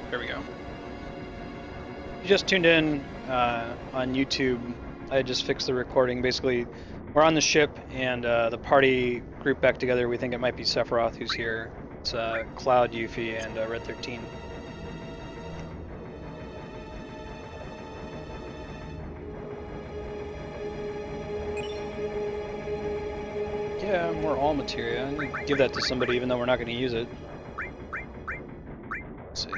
There we go. You just tuned in on YouTube. I just fixed the recording. Basically, we're on the ship, and the party grouped back together. We think it might be Sephiroth who's here. It's Cloud, Yuffie, and Red 13. Yeah, more all materia. I'm gonna give that to somebody even though we're not going to use it. Let's see.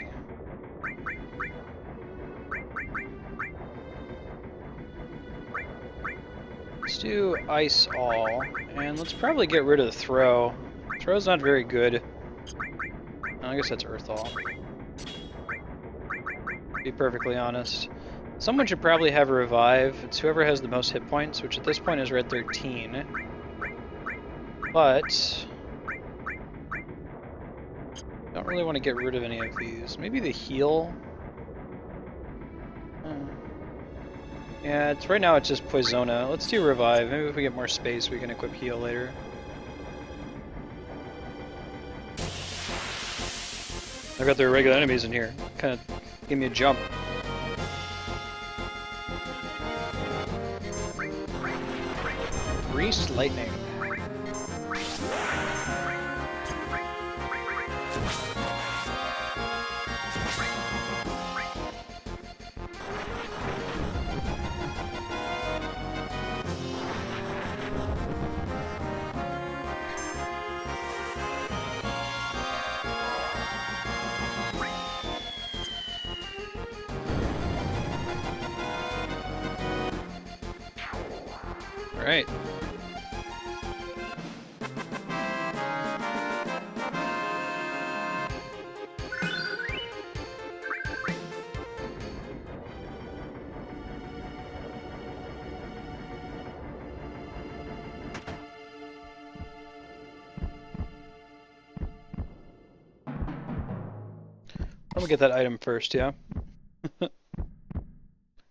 Let's do ice all, and let's probably get rid of the throw. Throw's not very good. I guess that's earth all. To be perfectly honest. Someone should probably have a revive. It's whoever has the most hit points, which at this point is Red 13. But I don't really want to get rid of any of these. Maybe the heal. Yeah, it's right now it's just Poisona. Let's do revive. Maybe if we get more space, we can equip heal later. I've got their regular enemies in here. Kind of give me a jump. Greased lightning. Right. I'm gonna get that item first, yeah?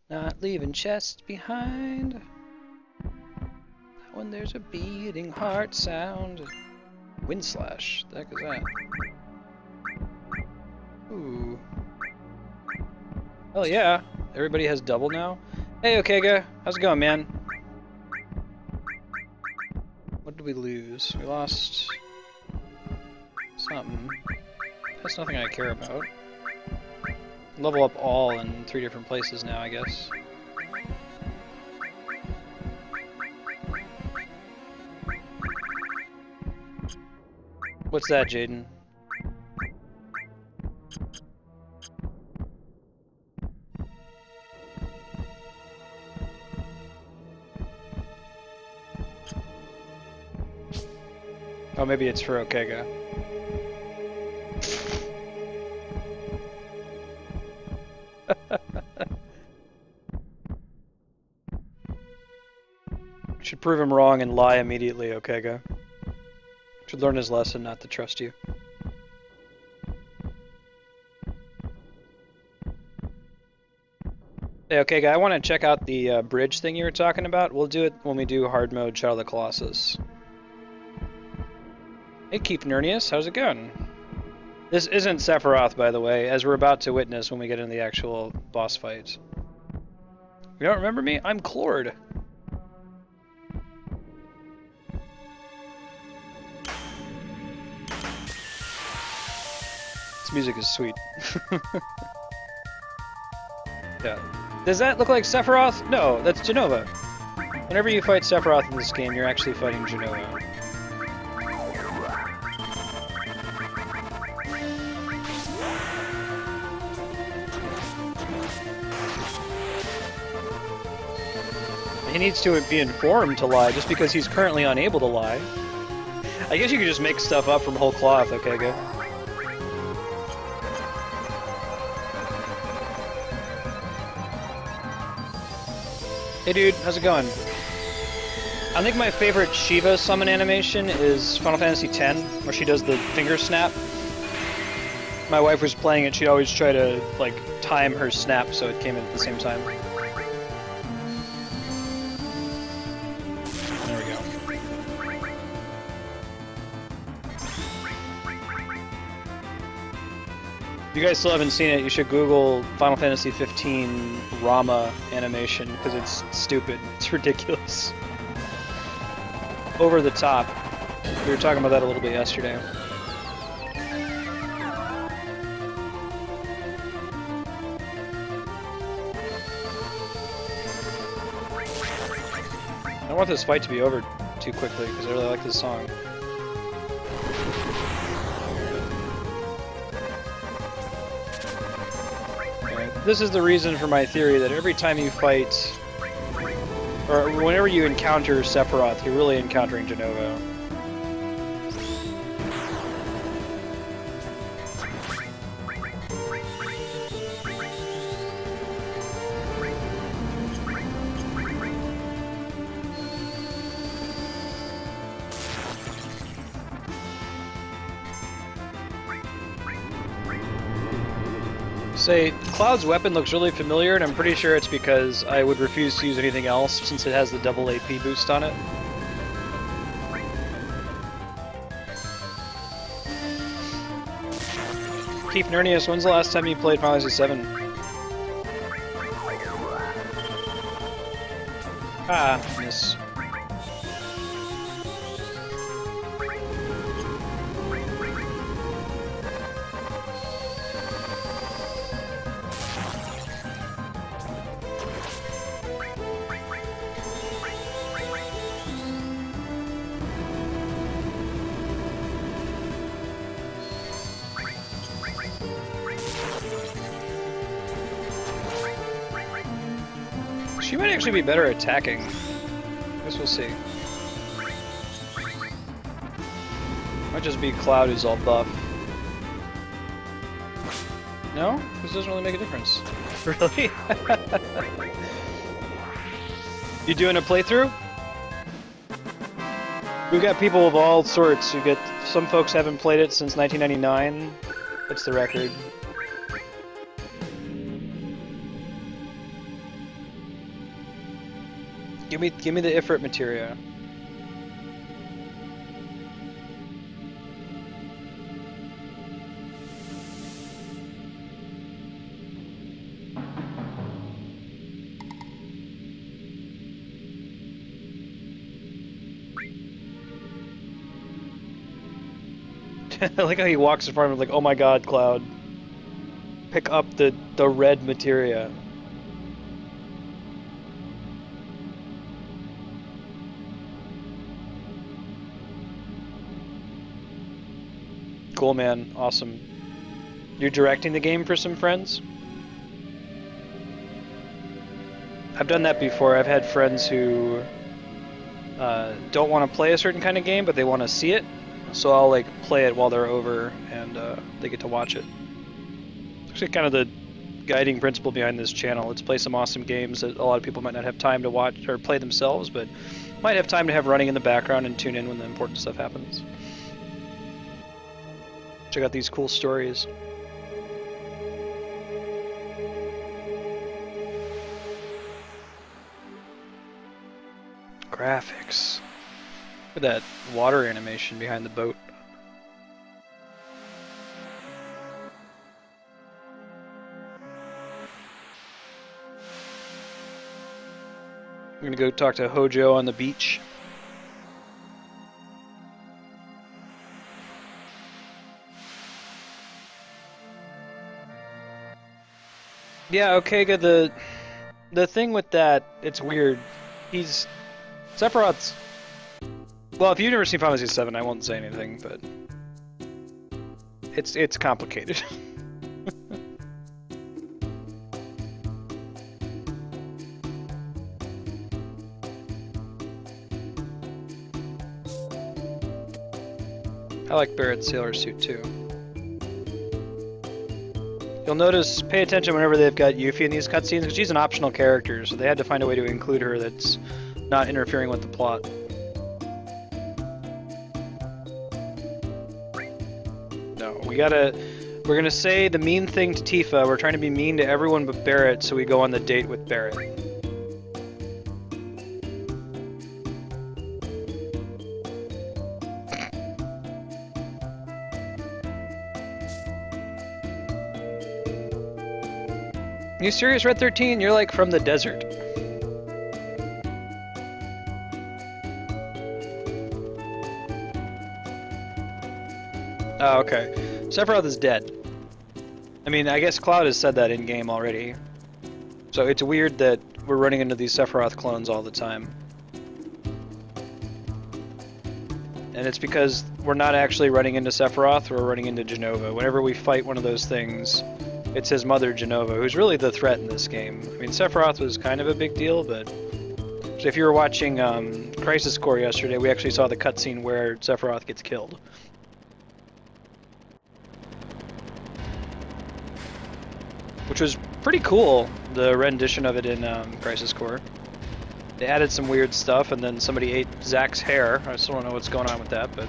Not leaving chests behind. When there's a beating heart sound. Wind slash. The heck is that? Ooh. Oh yeah. Everybody has double now. Hey Okega, how's it going, man? What did we lose? We lost something. That's nothing I care about. Level up all in 3 different places now, I guess. What's that, Jaden? Oh, maybe it's for Okega. Should prove him wrong and lie immediately, Okega. Should learn his lesson not to trust you. Hey, okay, guy, I want to check out the bridge thing you were talking about. We'll do it when we do hard mode Shadow of the Colossus. Hey, Keep Nernius, how's it going? This isn't Sephiroth, by the way, as we're about to witness when we get into the actual boss fight. You don't remember me? I'm Clord. This music is sweet. Yeah. Does that look like Sephiroth? No, that's JENOVA. Whenever you fight Sephiroth in this game, you're actually fighting JENOVA. He needs to be informed to lie just because he's currently unable to lie. I guess you could just make stuff up from whole cloth, okay, good. Hey dude, how's it going? I think my favorite Shiva summon animation is Final Fantasy X, where she does the finger snap. My wife was playing it, she'd always try to, like, time her snap so it came in at the same time. There we go. you guys still haven't seen it, you should Google Final Fantasy 15 Rama animation, because it's stupid. It's ridiculous. Over the top. We were talking about that a little bit yesterday. I don't want this fight to be over too quickly, because I really like this song. This is the reason for my theory that every time you fight, or whenever you encounter Sephiroth, you're really encountering JENOVA. Say, Cloud's weapon looks really familiar, and I'm pretty sure it's because I would refuse to use anything else since it has the double AP boost on it. Keith Nernius, when's the last time you played Final Fantasy 7? Ah, miss. She might actually be better attacking. I guess we'll see. Might just be Cloud who's all buff. No? This doesn't really make a difference. Really? You doing a playthrough? We've got people of all sorts. We get some folks haven't played it since 1999. That's the record. Give me the Ifrit materia. I like how he walks in front of him like, oh my god, Cloud. Pick up the red materia. Cool, man. Awesome. You're directing the game for some friends? I've done that before. I've had friends who don't want to play a certain kind of game, but they want to see it. So I'll like play it while they're over, and they get to watch it. It's actually kind of the guiding principle behind this channel. Let's play some awesome games that a lot of people might not have time to watch or play themselves, but might have time to have running in the background and tune in when the important stuff happens. Check out these cool stories. Graphics. Look at that water animation behind the boat. I'm gonna go talk to Hojo on the beach. Yeah, okay, good. The thing with that, it's weird. Sephiroth's... Well, if you've never seen Final Fantasy VII, I won't say anything, but... It's complicated. I like Barret's sailor suit, too. You'll notice, pay attention whenever they've got Yuffie in these cutscenes, because she's an optional character, so they had to find a way to include her that's not interfering with the plot. No, we're gonna say the mean thing to Tifa. We're trying to be mean to everyone but Barret, so we go on the date with Barret. You serious, Red 13? You're like from the desert. Oh, okay. Sephiroth is dead. I mean, I guess Cloud has said that in-game already. So it's weird that we're running into these Sephiroth clones all the time. And it's because we're not actually running into Sephiroth, we're running into JENOVA. Whenever we fight one of those things, it's his mother, JENOVA, who's really the threat in this game. I mean, Sephiroth was kind of a big deal, but... So if you were watching Crisis Core yesterday, we actually saw the cutscene where Sephiroth gets killed. Which was pretty cool, the rendition of it in Crisis Core. They added some weird stuff, and then somebody ate Zack's hair. I still don't know what's going on with that, but...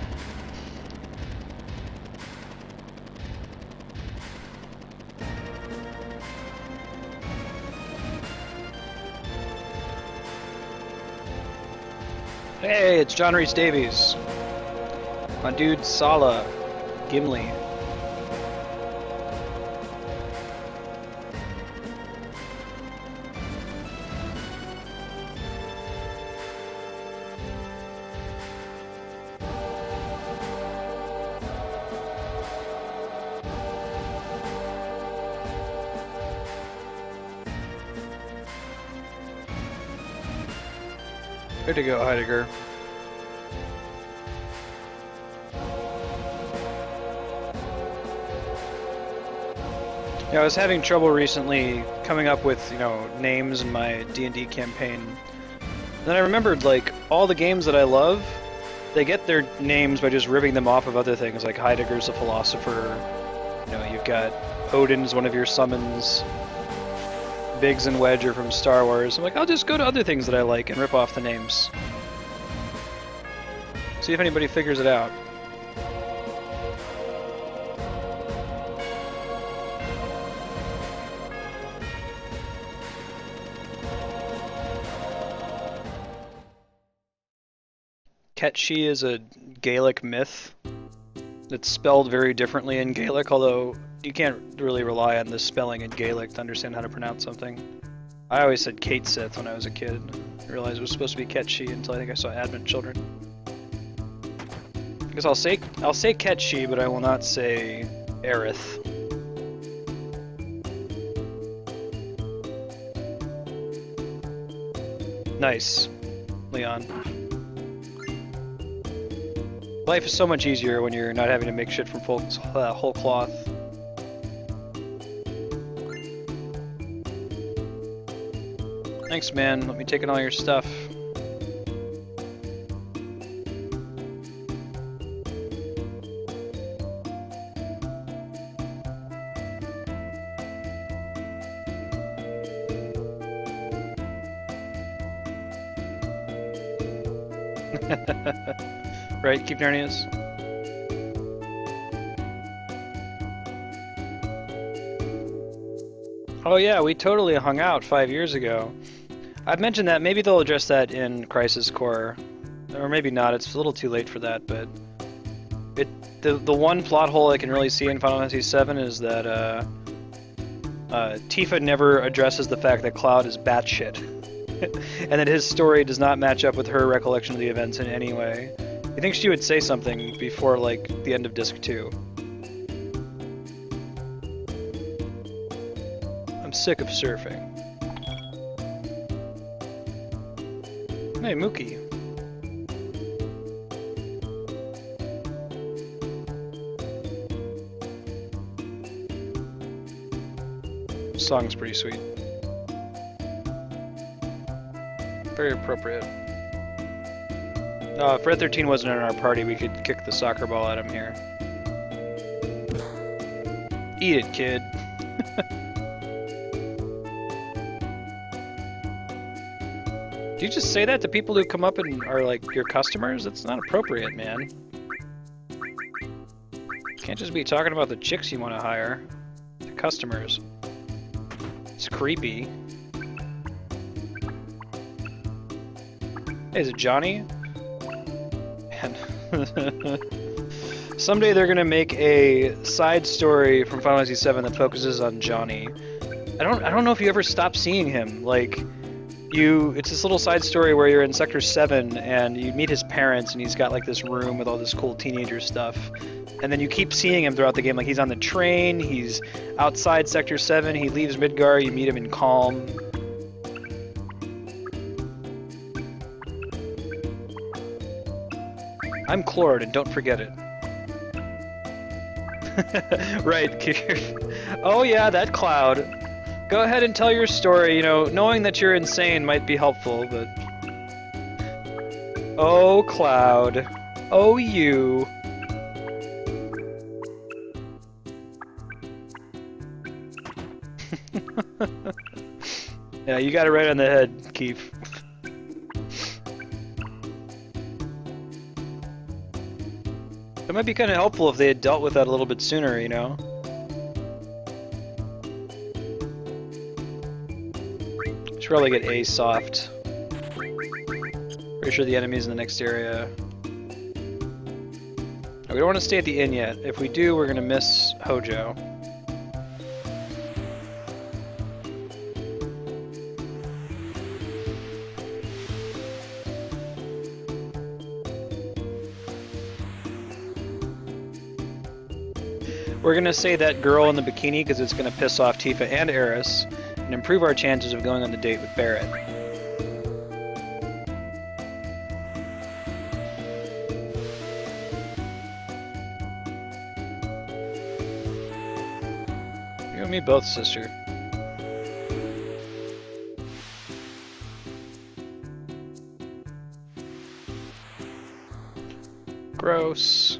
Hey, it's John Rhys Davies. My dude Sala, Gimli. Good to go, Heidegger. Yeah, I was having trouble recently coming up with, names in my D&D campaign. Then I remembered, like, all the games that I love, they get their names by just ripping them off of other things, like Heidegger's a philosopher, you've got Odin's one of your summons, Biggs and Wedge are from Star Wars. I'm like, I'll just go to other things that I like and rip off the names. See if anybody figures it out. Ketshi is a Gaelic myth that's spelled very differently in Gaelic, although you can't really rely on the spelling in Gaelic to understand how to pronounce something. I always said Kate Sith when I was a kid. I realized it was supposed to be Ketshi until I think I saw Advent Children. I guess I'll say Ketshi, but I will not say Aerith. Nice, Leon. Life is so much easier when you're not having to make shit from whole cloth. Thanks, man. Let me take in all your stuff. Right, keep Narnias. Oh yeah, we totally hung out 5 years ago. I've mentioned that, maybe they'll address that in Crisis Core. Or maybe not, it's a little too late for that, but... The one plot hole I can really see in Final Fantasy VII is that, Tifa never addresses the fact that Cloud is batshit. And that his story does not match up with her recollection of the events in any way. You think she would say something before, like, the end of Disc 2. I'm sick of surfing. Hey, Mookie. This song's pretty sweet. Very appropriate. If Red 13 wasn't in our party, we could kick the soccer ball at him here. Eat it, kid. Do you just say that to people who come up and are like your customers? That's not appropriate, man. Can't just be talking about the chicks you want to hire. The customers. It's creepy. Hey, is it Johnny? Man. Someday they're gonna make a side story from Final Fantasy VII that focuses on Johnny. I don't know if you ever stop seeing him. Like, it's this little side story where you're in Sector 7 and you meet his parents and he's got like this room with all this cool teenager stuff. And then you keep seeing him throughout the game. Like, he's on the train, he's outside Sector 7, he leaves Midgar, you meet him in Calm. I'm Clord, and don't forget it. Right, oh yeah, that cloud. Go ahead and tell your story, you know, knowing that you're insane might be helpful, but... Oh, Cloud. Oh, you. Yeah, you got it right on the head, Keith. It might be kind of helpful if they had dealt with that a little bit sooner, you know? Should probably get A soft. Pretty sure the enemy's in the next area. We don't want to stay at the inn yet. If we do, we're going to miss Hojo. We're going to say that girl in the bikini because it's going to piss off Tifa and Eris and improve our chances of going on the date with Barret. You and me both, sister. Gross.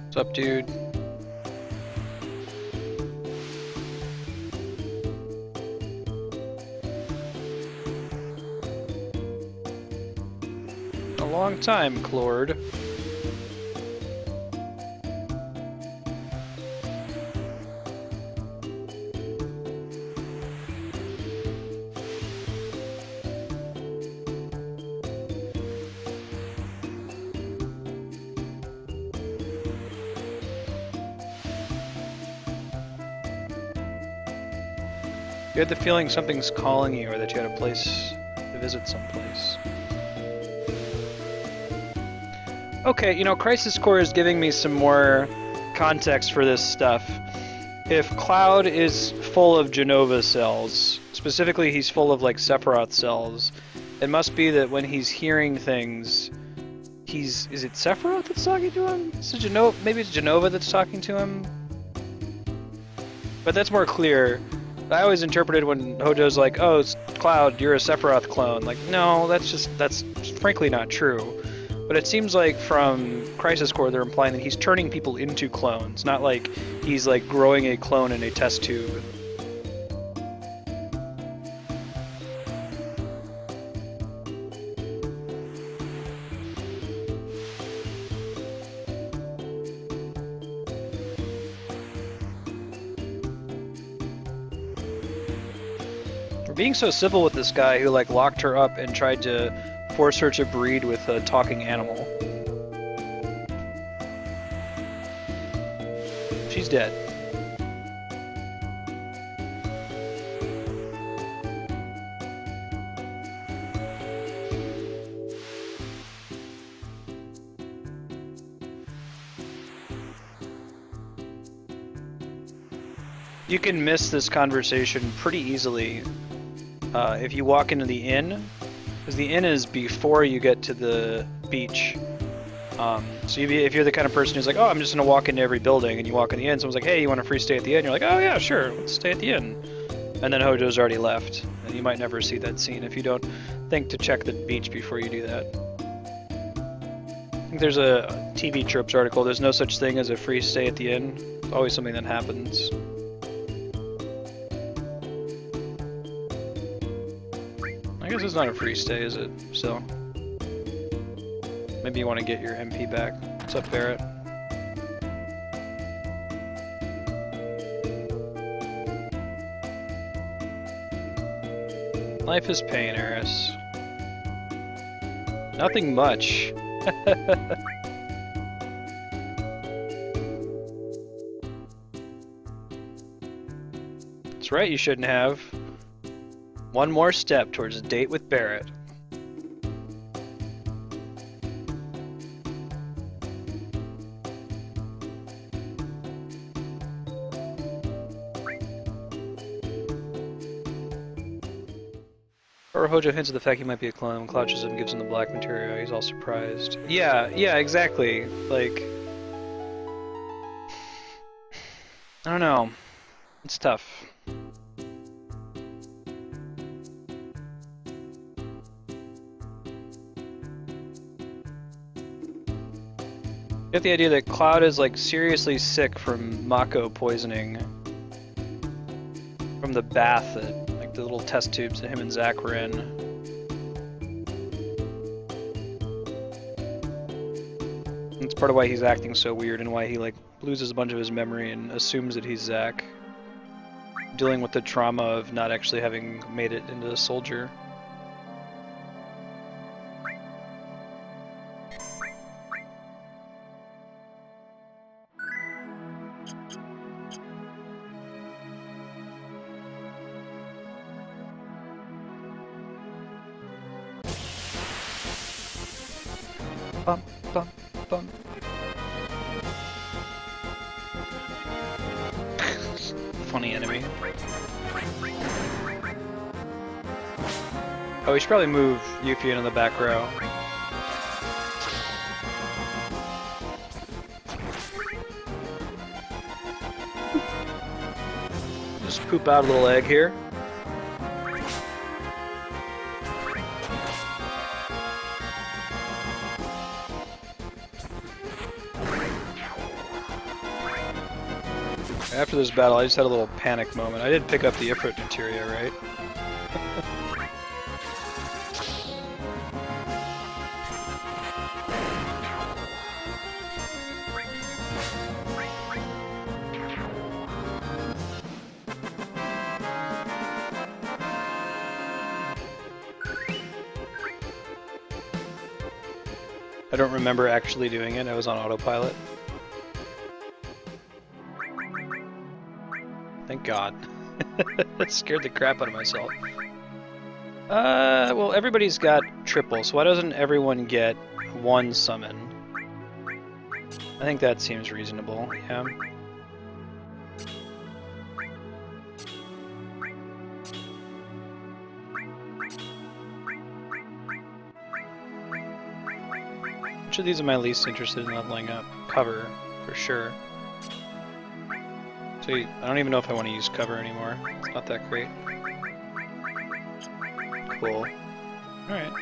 What's up, dude? A long time, Clord. You had the feeling something's calling you, or that you had a place to visit someplace. Okay, you know, Crisis Core is giving me some more context for this stuff. If Cloud is full of JENOVA cells, specifically he's full of like Sephiroth cells, it must be that when he's hearing things, is it Sephiroth that's talking to him? Maybe it's JENOVA that's talking to him? But that's more clear. I always interpreted when Hojo's like, oh, it's Cloud, you're a Sephiroth clone. Like, no, that's frankly not true. But it seems like from Crisis Core they're implying that he's turning people into clones, not like he's like growing a clone in a test tube. Being so civil with this guy who like locked her up and tried to force her to breed with a talking animal. She's dead. You can miss this conversation pretty easily if you walk into the inn, because the inn is before you get to the beach. So if you're the kind of person who's like, oh, I'm just going to walk into every building, and you walk in the inn, someone's like, hey, you want a free stay at the inn? You're like, oh yeah, sure, let's stay at the inn. And then Hojo's already left, and you might never see that scene if you don't think to check the beach before you do that. I think there's a TV Tropes article, there's no such thing as a free stay at the inn. It's always something that happens. I guess it's not a free stay, is it? So, maybe you want to get your MP back. What's up, Barret? Life is pain, Eris. Nothing much. That's right, you shouldn't have. One more step towards a date with Barret. Or Hojo hints at the fact he might be a clone. When Cloud shows up and gives him the black material, he's all surprised. Yeah, exactly. Like... I don't know. It's tough. Get the idea that Cloud is like seriously sick from Mako poisoning from the bath that like the little test tubes that him and Zach were in. That's part of why he's acting so weird and why he like loses a bunch of his memory and assumes that he's Zach, dealing with the trauma of not actually having made it into a soldier. Bum, bum, bum. Funny enemy. Oh, we should probably move Yuffie into the back row. Just poop out a little egg here. After this battle, I just had a little panic moment. I did pick up the Ifrit materia, right? I don't remember actually doing it. I was on autopilot. Thank God. That scared the crap out of myself. Well, everybody's got triple, so why doesn't everyone get one summon? I think that seems reasonable, yeah. Which of these am I least interested in leveling up? Cover, for sure. So I don't even know if I want to use cover anymore. It's not that great. Cool. Alright.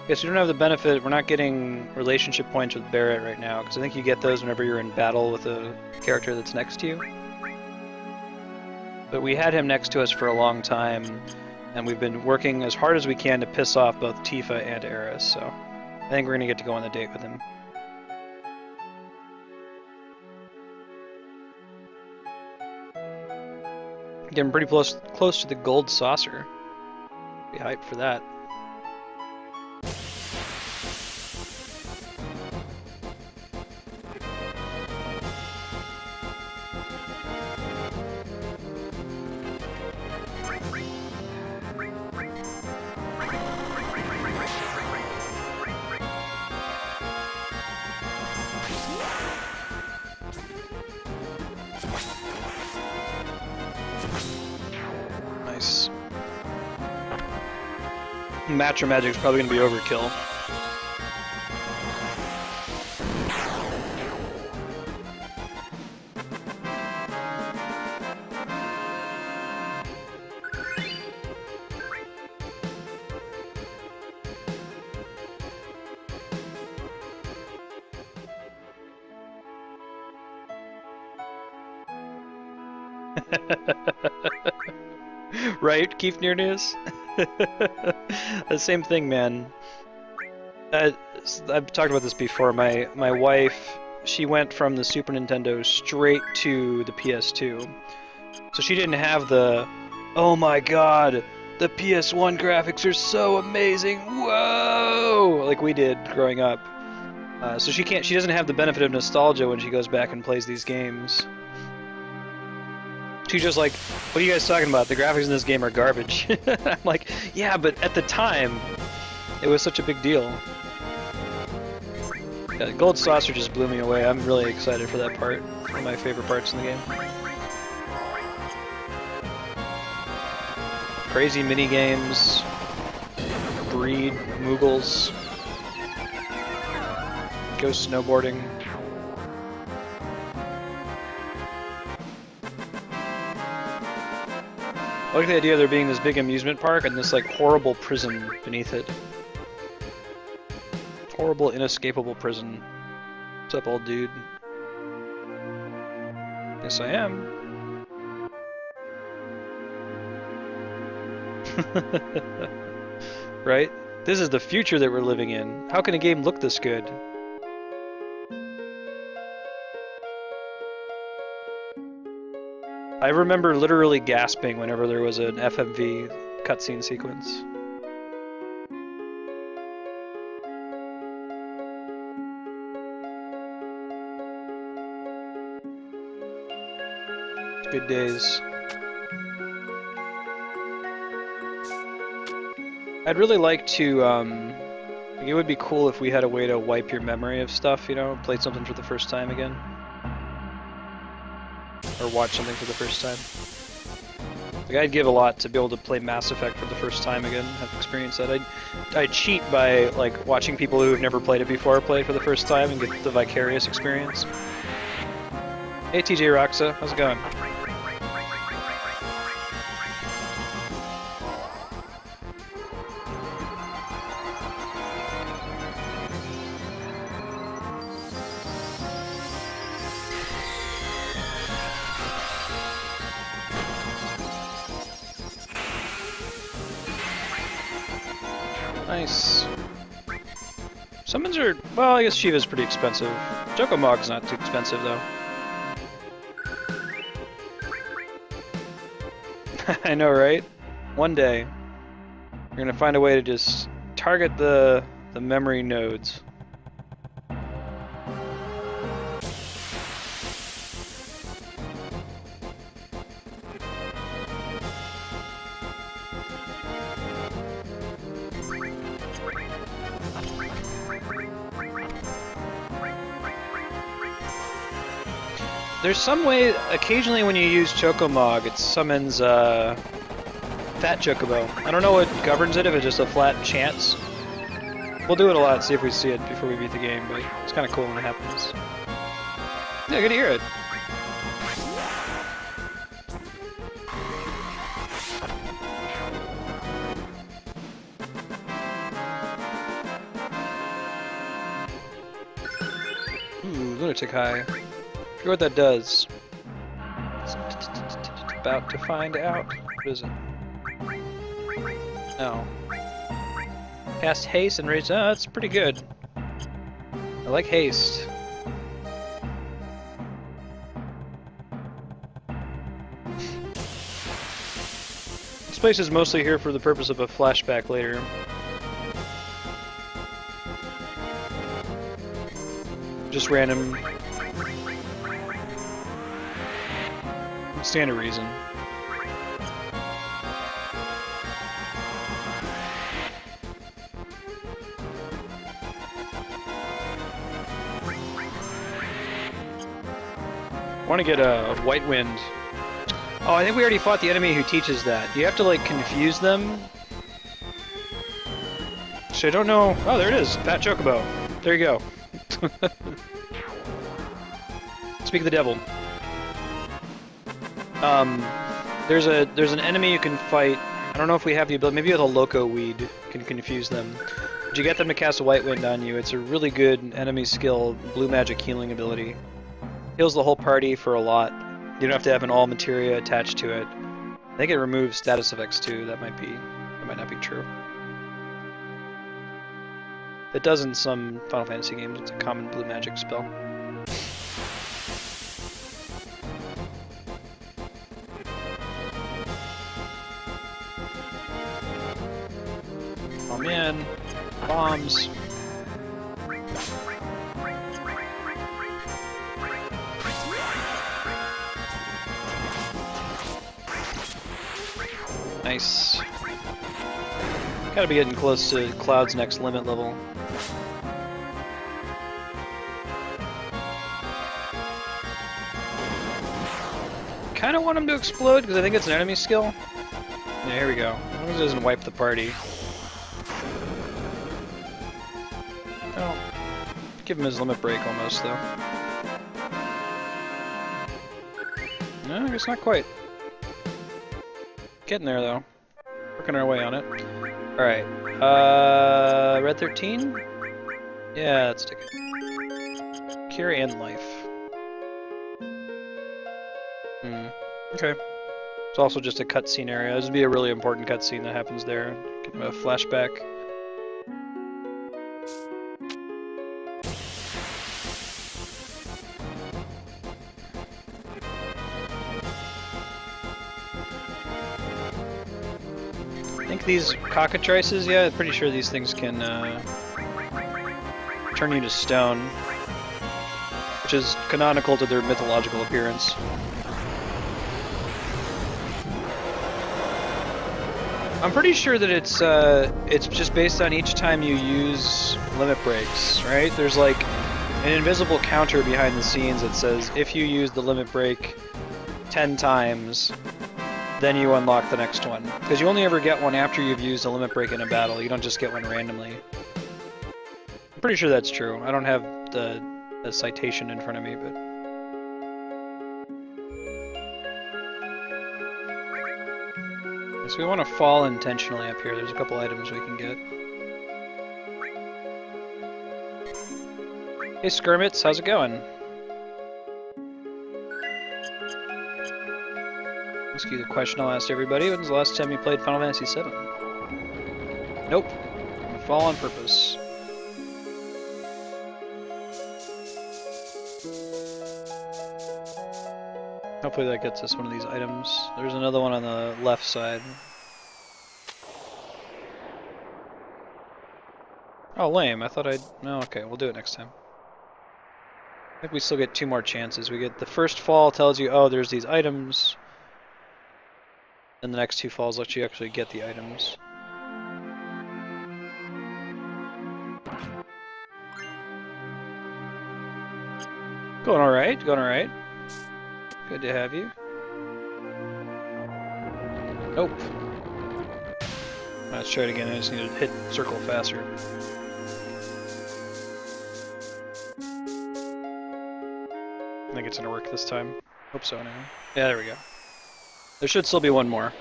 Guess we don't have the benefit, we're not getting relationship points with Barret right now, because I think you get those whenever you're in battle with a character that's next to you. But we had him next to us for a long time, and we've been working as hard as we can to piss off both Tifa and Eris, so I think we're going to get to go on the date with him. Getting pretty close to the gold saucer. Be hyped for that. Nice. Matcher Magic's probably gonna be overkill. Right, Keith Near News? The same thing, man. I've talked about this before. My wife, she went from the Super Nintendo straight to the PS2. So she didn't have the, oh my god, the PS1 graphics are so amazing. Whoa! Like we did growing up. So she doesn't have the benefit of nostalgia when she goes back and plays these games. She's just like, what are you guys talking about? The graphics in this game are garbage. I'm like, yeah, but at the time, it was such a big deal. Yeah, Gold Saucer just blew me away. I'm really excited for that part. One of my favorite parts in the game. Crazy mini games, breed, Moogles, go snowboarding. I like the idea of there being this big amusement park and this like horrible prison beneath it. Horrible, inescapable prison. What's up, old dude? Yes, I am. Right? This is the future that we're living in. How can a game look this good? I remember literally gasping whenever there was an FMV cutscene sequence. Good days. I'd really like to, like it would be cool if we had a way to wipe your memory of stuff, you know, play something for the first time again. Or watch something for the first time. Like I'd give a lot to be able to play Mass Effect for the first time again, have experienced that. I'd cheat by like watching people who have never played it before play it for the first time and get the vicarious experience. Hey TJ Roxa, how's it going? Nice. Summons are... well, I guess Shiva's pretty expensive. Chocomog's not too expensive, though. I know, right? One day, you're gonna find a way to just target the memory nodes. There's some way, occasionally when you use Chocomog, it summons Fat Chocobo. I don't know what governs it, if it's just a flat chance. We'll do it a lot, see if we see it before we beat the game, but it's kind of cool when it happens. Yeah, good to hear it. Ooh, Lunatic High. I forget what that does. About to find out. What is it? No. Cast haste and raise. Oh, that's pretty good. I like haste. This place is mostly here for the purpose of a flashback later. Just random. Stand a reason. I want to get a White Wind. Oh, I think we already fought the enemy who teaches that. You have to like confuse them. So I don't know. Oh, there it is. Fat Chocobo. There you go. Speak of the devil. There's an enemy you can fight. I don't know if we have the ability. Maybe with a Loco Weed can confuse them. But you get them to cast a White Wind on you. It's a really good enemy skill, blue magic healing ability. Heals the whole party for a lot. You don't have to have an all materia attached to it. I think it removes status effects too. That might not be true. It does in some Final Fantasy games. It's a common blue magic spell. Oh man, bombs. Nice. Gotta be getting close to Cloud's next limit level. Kinda want him to explode because I think it's an enemy skill. Yeah, here we go. As long as it doesn't wipe the party. Oh. Give him his limit break almost, though. No, I guess not quite. Getting there, though. Working our way on it. Alright. Red 13? Yeah, let's take it. Cure and life. Okay. It's also just a cutscene area. This would be a really important cutscene that happens there. Give him a flashback. I think these cockatrices, yeah, I'm pretty sure these things can turn you to stone, which is canonical to their mythological appearance. I'm pretty sure that it's just based on each time you use limit breaks, right? There's like an invisible counter behind the scenes that says if you use the limit break 10 times, then you unlock the next one. Because you only ever get one after you've used a limit break in a battle. You don't just get one randomly. I'm pretty sure that's true. I don't have the citation in front of me, but... So we want to fall intentionally up here. There's a couple items we can get. Hey Skirmits, how's it going? Ask you the question I'll ask everybody. When's the last time you played Final Fantasy VII? Nope. Fall on purpose. Hopefully that gets us one of these items. There's another one on the left side. Oh, lame. I thought I'd... No, okay, we'll do it next time. I think we still get 2 more chances. We get the first fall tells you, oh, there's these items. And the next 2 falls let you actually get the items. Going alright, going alright. Good to have you. Nope. Let's try it again. I just need to hit circle faster. I think it's gonna work this time. Hope so, anyway. Yeah, there we go. There should still be one more.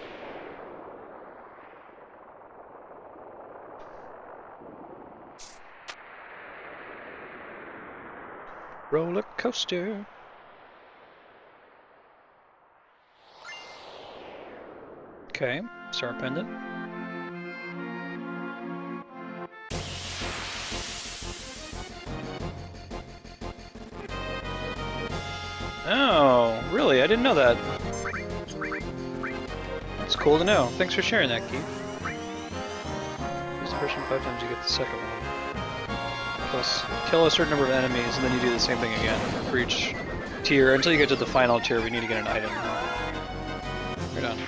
Roller coaster. Okay, Star Pendant. Oh, really? I didn't know that. That's cool to know. Thanks for sharing that, Keith. Use the first one 5 times, you get the second one. Plus, kill a certain number of enemies, and then you do the same thing again for each tier. Until you get to the final tier, we need to get an item. Right on.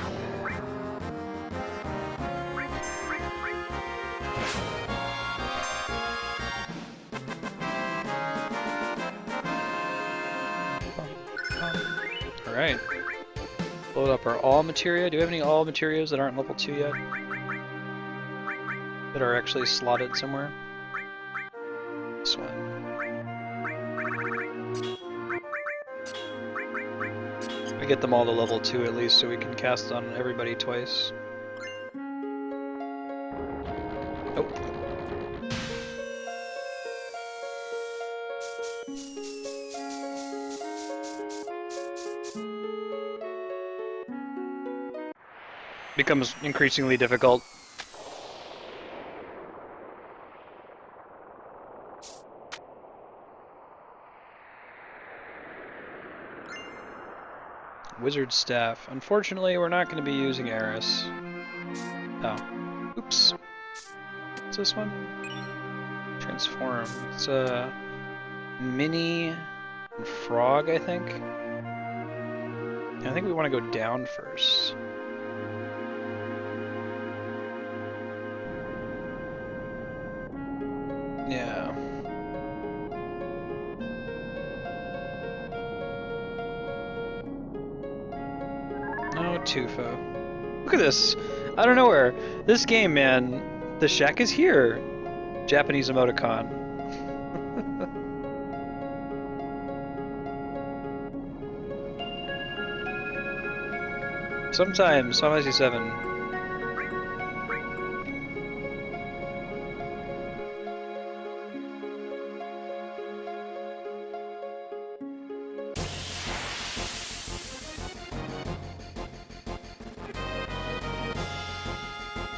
Alright. Load up our all materia. Do we have any all materials that aren't level 2 yet? That are actually slotted somewhere? This one. We get them all to level 2 at least so we can cast on everybody twice. Nope. Becomes increasingly difficult. Wizard Staff. Unfortunately, we're not going to be using Eris. Oh. Oops. What's this one? Transform. It's a mini frog, I think. I think we want to go down first. Yeah. No Tufo. Look at this. Out of nowhere. This game, man. The shack is here. Japanese emoticon. Sometimes, Final Fantasy 7.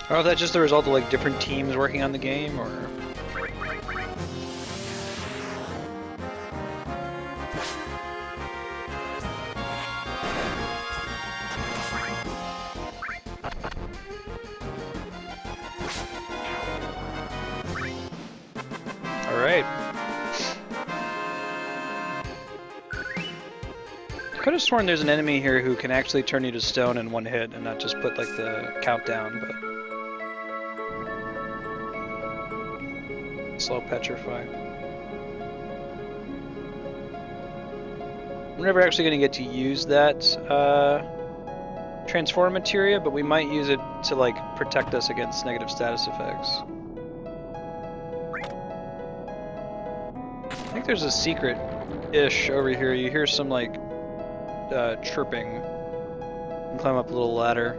I don't know if that's just the result of like different teams working on the game, or... Alright. I could have sworn there's an enemy here who can actually turn you to stone in one hit and not just put like the countdown, but... Slow petrify. We're never actually going to get to use that transform materia, but we might use it to like protect us against negative status effects. I think there's a secret-ish over here. You hear some like chirping. You can climb up a little ladder.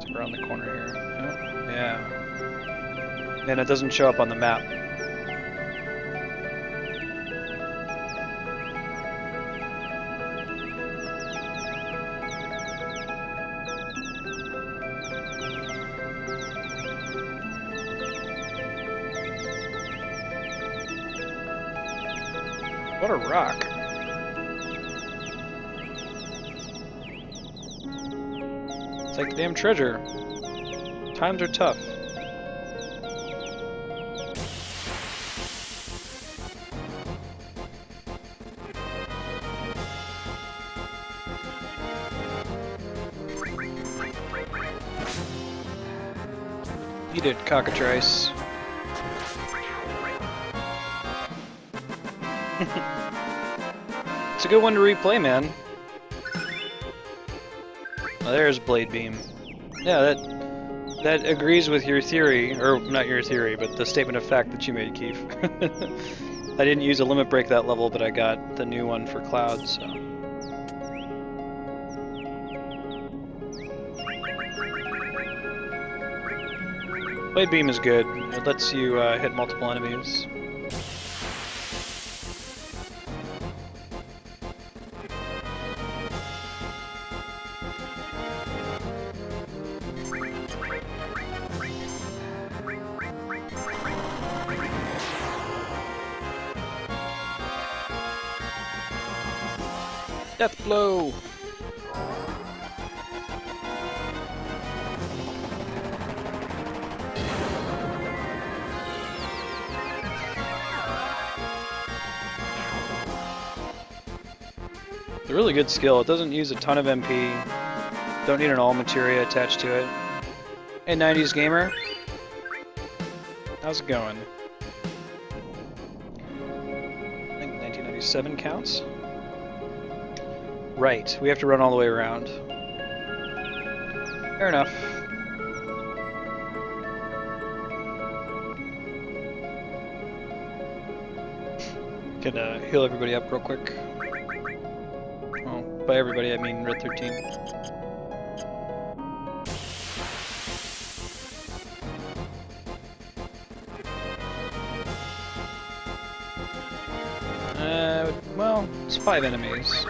It's around the corner here. Yeah. And it doesn't show up on the map. What a rock. It's like the damn treasure. Times are tough. Eat it, cockatrice. It's a good one to replay, man. Oh, there's Blade Beam. Yeah, that agrees with your theory, or not your theory, but the statement of fact that you made, Keith. I didn't use a limit break that level, but I got the new one for Cloud, so... Blade Beam is good. It lets you hit multiple enemies. Death blow! It's a really good skill. It doesn't use a ton of MP. Don't need an all materia attached to it. Hey, 90s gamer. How's it going? I think 1997 counts. Right, we have to run all the way around. Fair enough. Can heal everybody up real quick. Oh, by everybody I mean Red 13. Well, it's 5 enemies.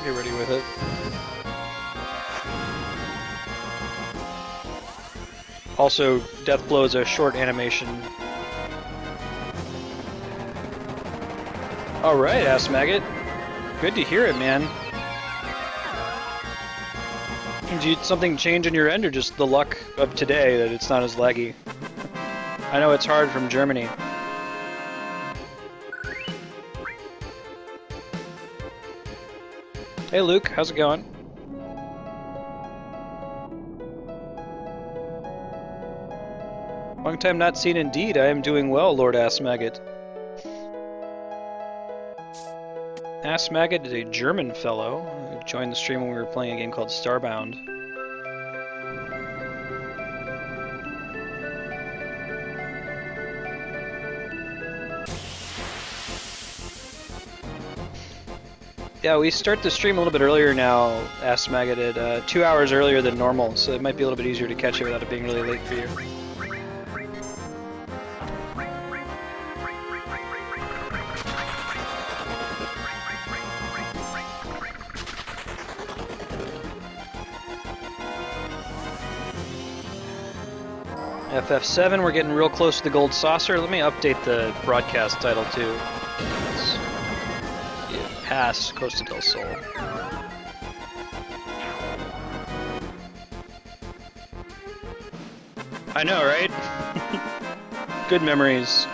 Get ready with it. Also, Death Blow is a short animation. Alright, Ass Maggot. Good to hear it, man. Did something change on your end, or just the luck of today that it's not as laggy? I know it's hard from Germany. Hey Luke, how's it going? Long time not seen indeed. I am doing well, Lord Assmaggot. Assmaggot is a German fellow who joined the stream when we were playing a game called Starbound. Yeah, we start the stream a little bit earlier now, Assmaggot, at 2 hours earlier than normal, so it might be a little bit easier to catch it without it being really late for you. FF7, we're getting real close to the gold saucer. Let me update the broadcast title too. Pass Costa del Sol. I know, right? Good memories.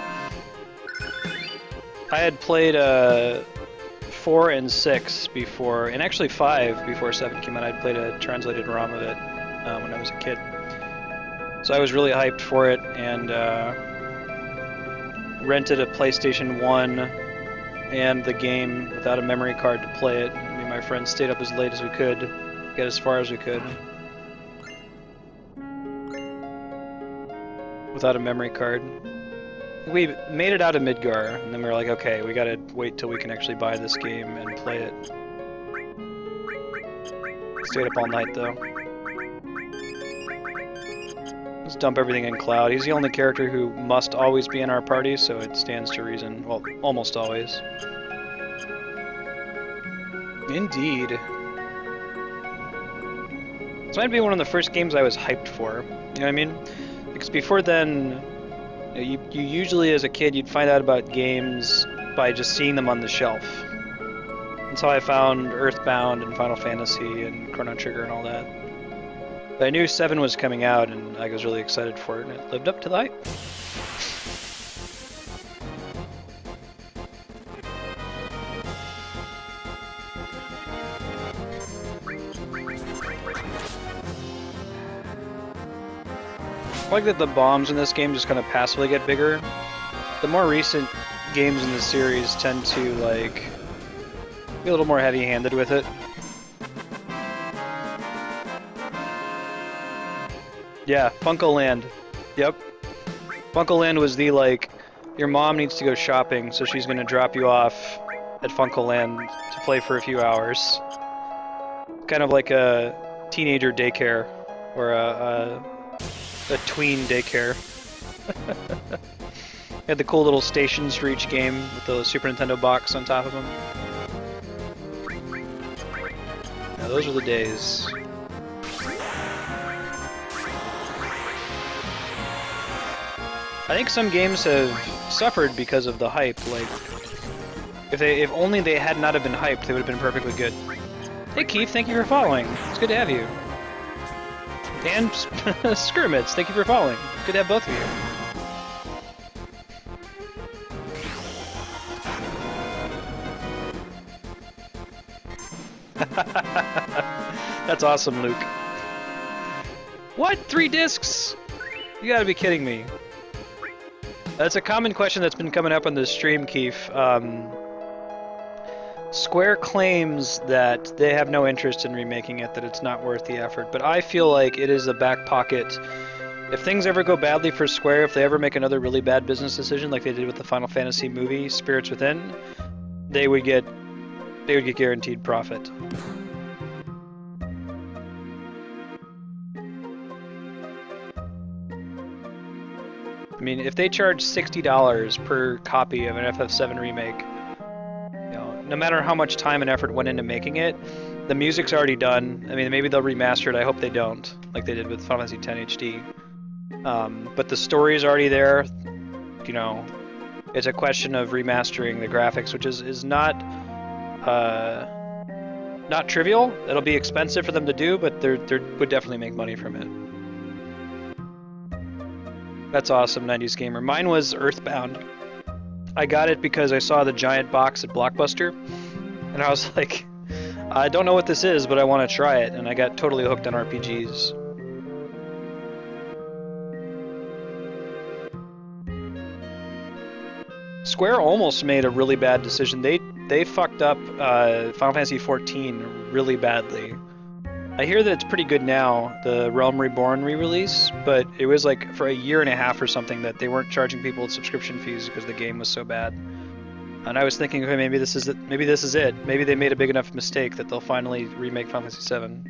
I had played 4 and 6 before, and actually 5 before 7 came out. I'd played a translated ROM of it when I was a kid. So I was really hyped for it, and rented a PlayStation 1 and the game without a memory card to play it. Me and my friends stayed up as late as we could, get as far as we could. Without a memory card. We made it out of Midgar, and then we were like, okay, we gotta wait till we can actually buy this game and play it. Stayed up all night though. Let's dump everything in Cloud. He's the only character who must always be in our party, so it stands to reason. Well, almost always. Indeed. This might be one of the first games I was hyped for. You know what I mean? Because before then, you usually as a kid, you'd find out about games by just seeing them on the shelf. That's how I found Earthbound and Final Fantasy and Chrono Trigger and all that. But I knew 7 was coming out, and I was really excited for it, and it lived up to the hype. I like that the bombs in this game just kind of passively get bigger. The more recent games in the series tend to, like, be a little more heavy-handed with it. Yeah, Funko Land. Yep. Funko Land was the, like, your mom needs to go shopping, so she's gonna drop you off at Funko Land to play for a few hours. Kind of like a teenager daycare, or a tween daycare. Had the cool little stations for each game with the Super Nintendo box on top of them. Yeah, those were the days. I think some games have suffered because of the hype. Like, if only they had not have been hyped, they would have been perfectly good. Hey Keith, thank you for following. It's good to have you. And Skirmits, thank you for following. Good to have both of you. That's awesome, Luke. What? 3 discs? You gotta be kidding me. That's a common question that's been coming up on the stream, Keith. Square claims that they have no interest in remaking it, that it's not worth the effort, but I feel like it is a back pocket. If things ever go badly for Square, if they ever make another really bad business decision like they did with the Final Fantasy movie, Spirits Within, they would get guaranteed profit. I mean, if they charge $60 per copy of an FF7 remake, you know, no matter how much time and effort went into making it, the music's already done. I mean, maybe they'll remaster it. I hope they don't, like they did with Final Fantasy X HD. But the story's already there. You know, it's a question of remastering the graphics, which is not not trivial. It'll be expensive for them to do, but they would definitely make money from it. That's awesome, 90s gamer. Mine was Earthbound. I got it because I saw the giant box at Blockbuster, and I was like, I don't know what this is, but I want to try it, and I got totally hooked on RPGs. Square almost made a really bad decision. They fucked up Final Fantasy XIV really badly. I hear that it's pretty good now, the Realm Reborn re-release, but it was like for a year and a half or something that they weren't charging people subscription fees because the game was so bad. And I was thinking, okay, maybe this is it. Maybe this is it. Maybe they made a big enough mistake that they'll finally remake Final Fantasy VII.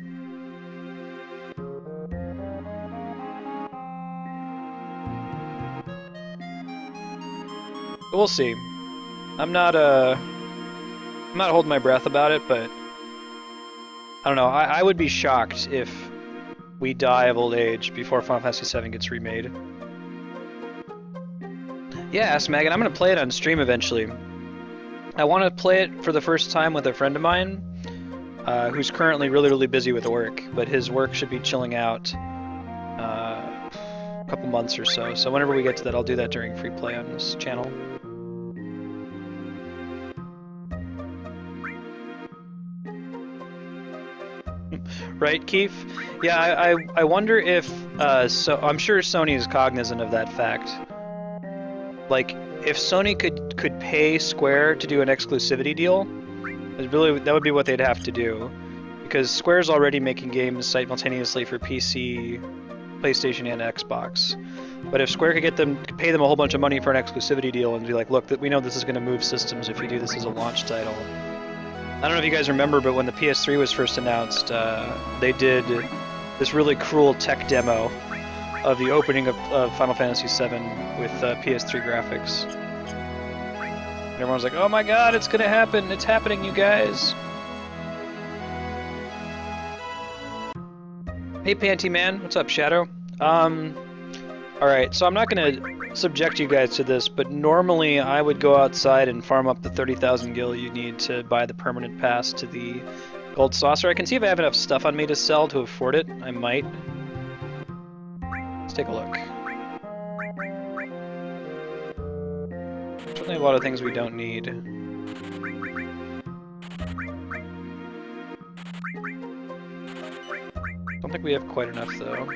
But we'll see. I'm not holding my breath about it, but I don't know. I would be shocked if we die of old age before Final Fantasy VII gets remade. Yeah, ask Megan. I'm gonna play it on stream eventually. I want to play it for the first time with a friend of mine who's currently really busy with work, but his work should be chilling out a couple months or so. So whenever we get to that, I'll do that during free play on this channel. Right, Keith? Yeah, I wonder if so I'm sure Sony is cognizant of that fact. Like, if Sony could pay Square to do an exclusivity deal, that would be what they'd have to do, because Square's already making games simultaneously for PC, PlayStation, and Xbox. But if Square could pay them a whole bunch of money for an exclusivity deal and be like, look, we know this is going to move systems if you do this as a launch title. I don't know if you guys remember, but when the PS3 was first announced, they did this really cruel tech demo of the opening of Final Fantasy VII with PS3 graphics. And everyone's like, oh my god, it's gonna happen! It's happening, you guys! Hey Panty Man, what's up, Shadow? Alright, so I'm not gonna subject you guys to this, but normally I would go outside and farm up the 30,000 gil you need to buy the permanent pass to the Gold Saucer. I can see if I have enough stuff on me to sell to afford it. I might. Let's take a look. Certainly a lot of things we don't need. Don't think we have quite enough though.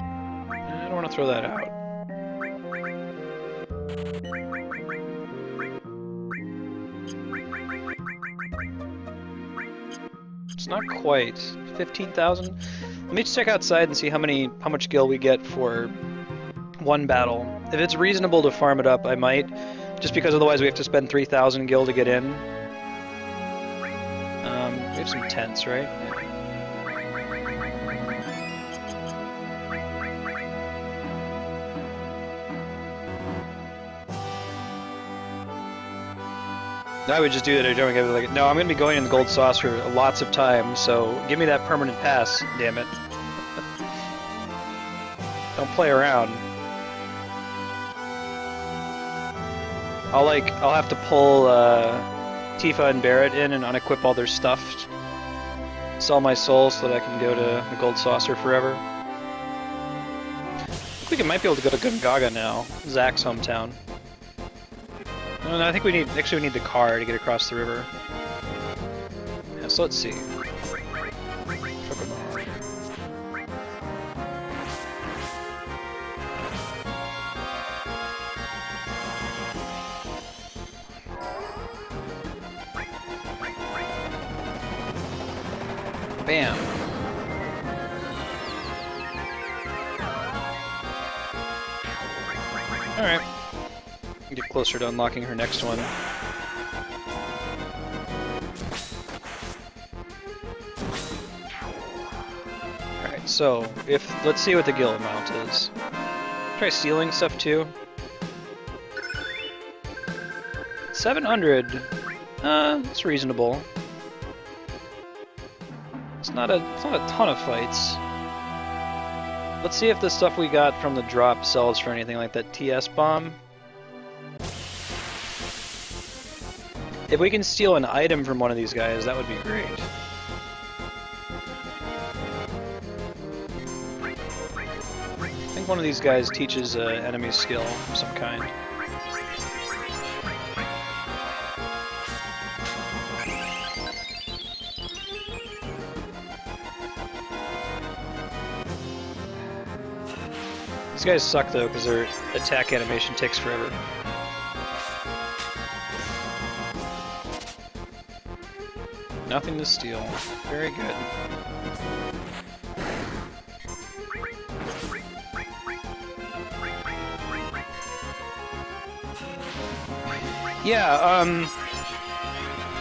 I don't want to throw that out. It's not quite 15,000. Let me just check outside and see how much gil we get for one battle. If it's reasonable to farm it up, I might, just because otherwise we have to spend 3,000 gil to get in. We have some tents, right? Yeah. I would just do that. I'd be like, no, I'm going to be going in the Gold Saucer lots of times, so give me that permanent pass, damn it. Don't play around. I'll have to pull Tifa and Barret in and unequip all their stuff. Sell my soul so that I can go to the Gold Saucer forever. I think we might be able to go to Gungaga now, Zach's hometown. No, I think we need the car to get across the river. Yeah, so let's see. Chocobo. Bam. All right. Get closer to unlocking her next one. Alright, so let's see what the gil amount is. Try stealing stuff too. 700. It's reasonable. It's not a ton of fights. Let's see if the stuff we got from the drop sells for anything like that TS bomb. If we can steal an item from one of these guys, that would be great. I think one of these guys teaches enemy skill of some kind. These guys suck though, because their attack animation takes forever. Nothing to steal. Very good. Yeah,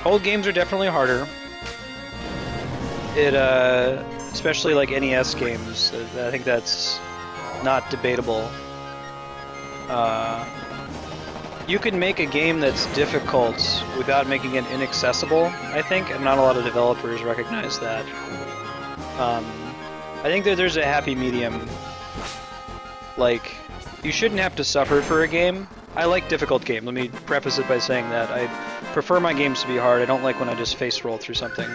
old games are definitely harder. Especially like NES games. I think that's not debatable. You can make a game that's difficult without making it inaccessible, I think, and not a lot of developers recognize that. I think that there's a happy medium. Like, you shouldn't have to suffer for a game. I like difficult games. Let me preface it by saying that. I prefer my games to be hard. I don't like when I just face roll through something.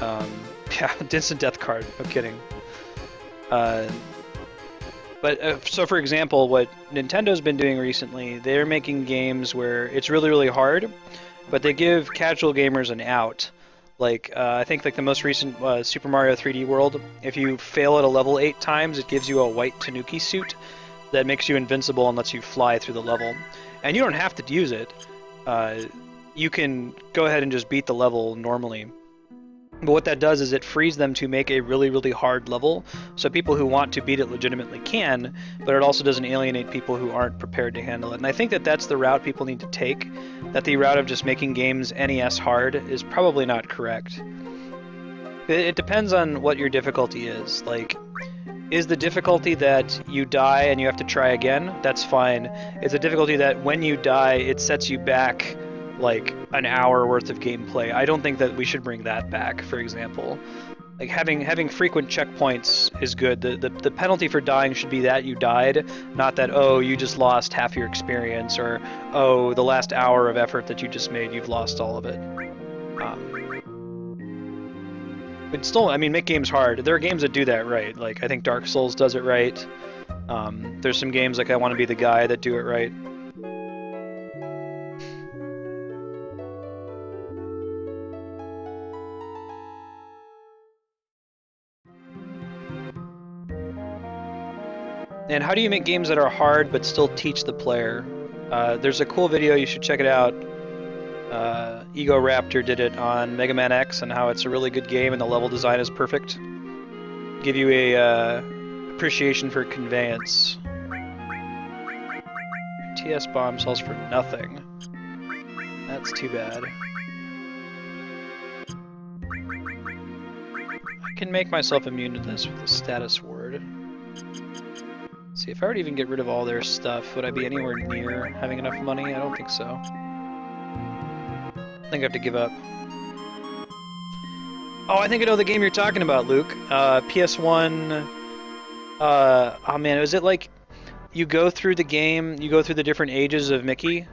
Yeah, instant death card. No kidding. But, so for example, what Nintendo's been doing recently, they're making games where it's really, really hard, but they give casual gamers an out. Like, I think like the most recent Super Mario 3D World, if you fail at a level 8 times, it gives you a white Tanuki suit that makes you invincible and lets you fly through the level. And you don't have to use it. You can go ahead and just beat the level normally. But what that does is it frees them to make a really, really hard level, so people who want to beat it legitimately can, but it also doesn't alienate people who aren't prepared to handle it. And I think that that's the route people need to take, that the route of just making games NES hard is probably not correct. It depends on what your difficulty is. Like, is the difficulty that you die and you have to try again? That's fine. It's a difficulty that when you die, it sets you back like an hour worth of gameplay. I don't think that we should bring that back, for example. Like having frequent checkpoints is good. The penalty for dying should be that you died, not that, oh, you just lost half your experience, or oh, the last hour of effort that you just made, you've lost all of it. But still, I mean, make games hard. There are games that do that right. Like, I think Dark Souls does it right. There's some games like I Want to Be the Guy that do it right. And how do you make games that are hard but still teach the player? There's a cool video, you should check it out. Ego Raptor did it on Mega Man X and how it's a really good game and the level design is perfect. Give you a appreciation for conveyance. TS bomb sells for nothing. That's too bad. I can make myself immune to this with a status word. See, if I were to even get rid of all their stuff, would I be anywhere near having enough money? I don't think so. I think I have to give up. Oh, I think I know the game you're talking about, Luke. PS1... oh man, is it like... You go through the game, you go through the different ages of Mickey?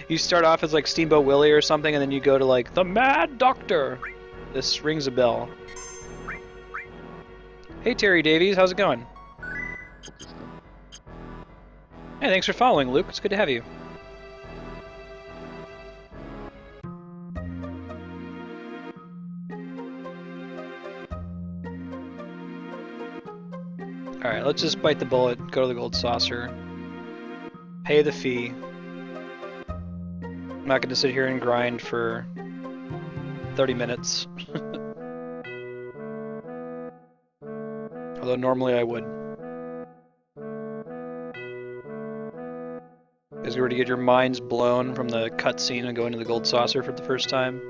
You start off as like Steamboat Willie or something, and then you go to like, the Mad Doctor! This rings a bell. Hey Terry Davies, how's it going? Hey, thanks for following, Luke. It's good to have you. Alright, let's just bite the bullet, go to the gold saucer. Pay the fee. I'm not going to sit here and grind for 30 minutes. Although normally I would. Is where to get your minds blown from the cutscene and go into the gold saucer for the first time.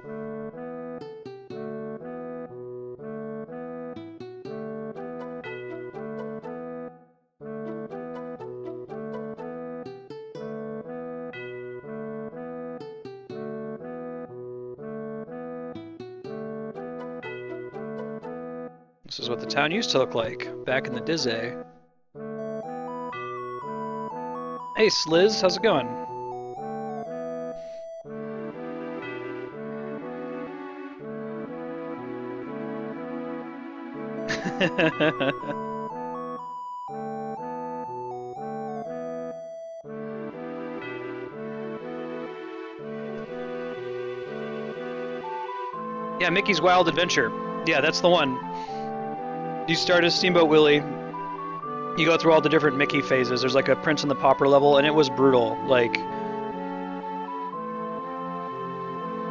This is what the town used to look like, back in the Dizzy. Hey Sliz, how's it going? Yeah, Mickey's Wild Adventure. Yeah, that's the one. You start as Steamboat Willie. You go through all the different Mickey phases. There's like a Prince and the Pauper level, and it was brutal. Like,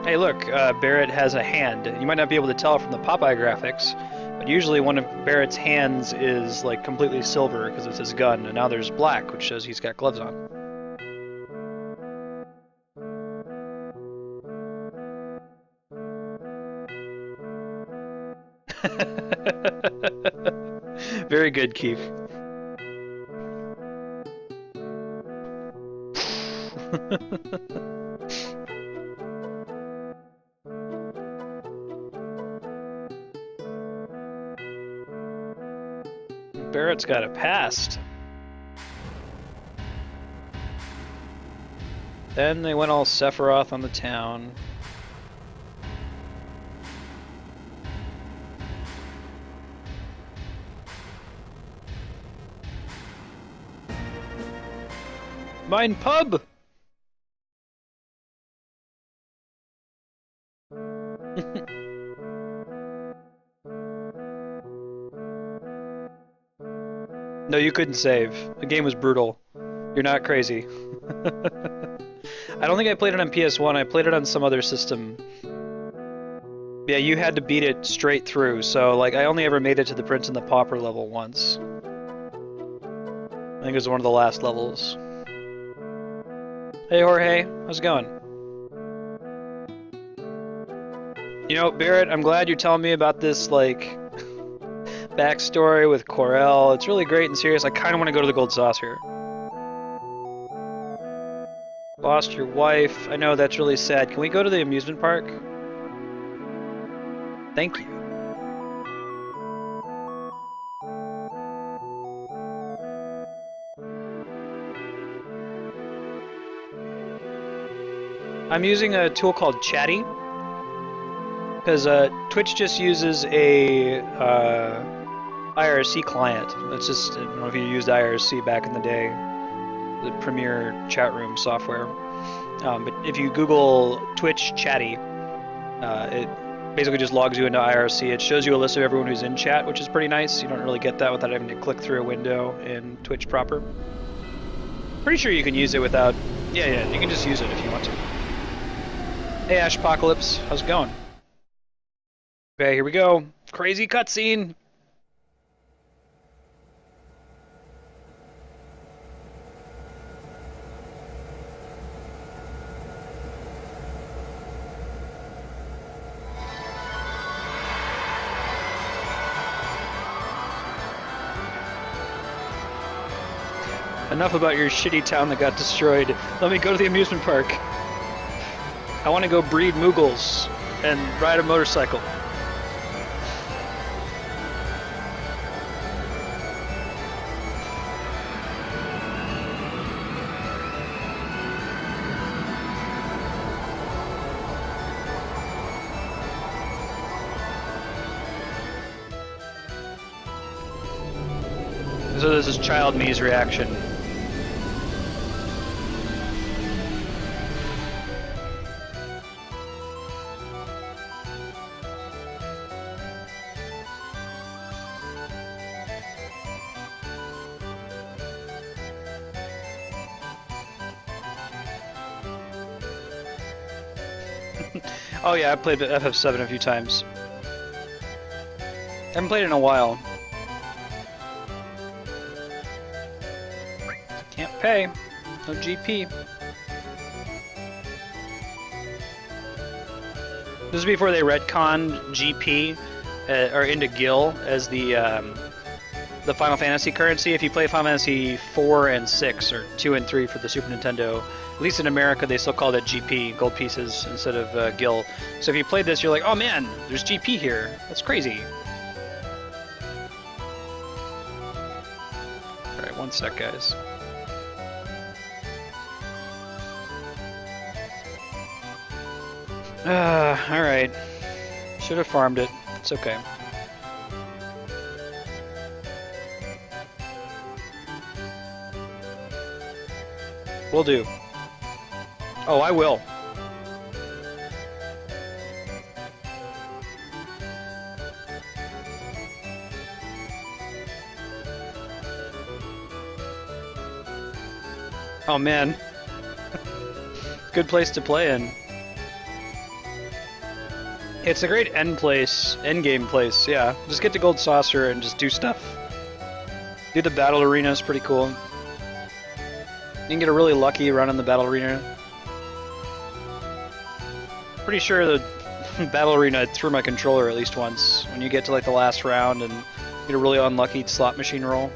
hey, look, Barret has a hand. You might not be able to tell from the Popeye graphics, but usually one of Barret's hands is like completely silver because it's his gun, and now there's black, which shows he's got gloves on. Very good, Keith. Barret's got a past. Then they went all Sephiroth on the town. Mine pub! No, you couldn't save. The game was brutal. You're not crazy. I don't think I played it on PS1, I played it on some other system. Yeah, you had to beat it straight through, so like I only ever made it to the Prince and the Pauper level once. I think it was one of the last levels. Hey Jorge, how's it going? You know, Barret, I'm glad you're telling me about this, like, backstory with Corel. It's really great and serious. I kind of want to go to the Gold Saucer. Lost your wife. I know, that's really sad. Can we go to the amusement park? Thank you. I'm using a tool called Chatty, because Twitch just uses a IRC client. That's just, I don't know if you used IRC back in the day, the premier chat room software. But if you Google Twitch Chatty, it basically just logs you into IRC. It shows you a list of everyone who's in chat, which is pretty nice. You don't really get that without having to click through a window in Twitch proper. Pretty sure you can use it without... Yeah, you can just use it if you want to. Hey Ashpocalypse, how's it going? Okay, here we go. Crazy cutscene! Enough about your shitty town that got destroyed. Let me go to the amusement park. I want to go breed Moogles and ride a motorcycle. So this is Child Me's reaction. Oh yeah, I played FF7 a few times. I haven't played it in a while. Can't pay. No GP. This is before they retconned GP or into Gil as the Final Fantasy currency. If you play Final Fantasy 4 and 6 or 2 and 3 for the Super Nintendo, at least in America they still call that GP, gold pieces, instead of Gil. So if you played this, you're like, oh man, there's GP here. That's crazy. Alright, one sec, guys. Alright. Should have farmed it. It's okay. Will do. Oh, I will. Oh man. Good place to play in. It's a great end game place, yeah. Just get to Gold Saucer and just do stuff. Do the battle arena is pretty cool. You can get a really lucky run in the battle arena. Pretty sure the battle arena threw my controller at least once when you get to like the last round and get a really unlucky slot machine roll.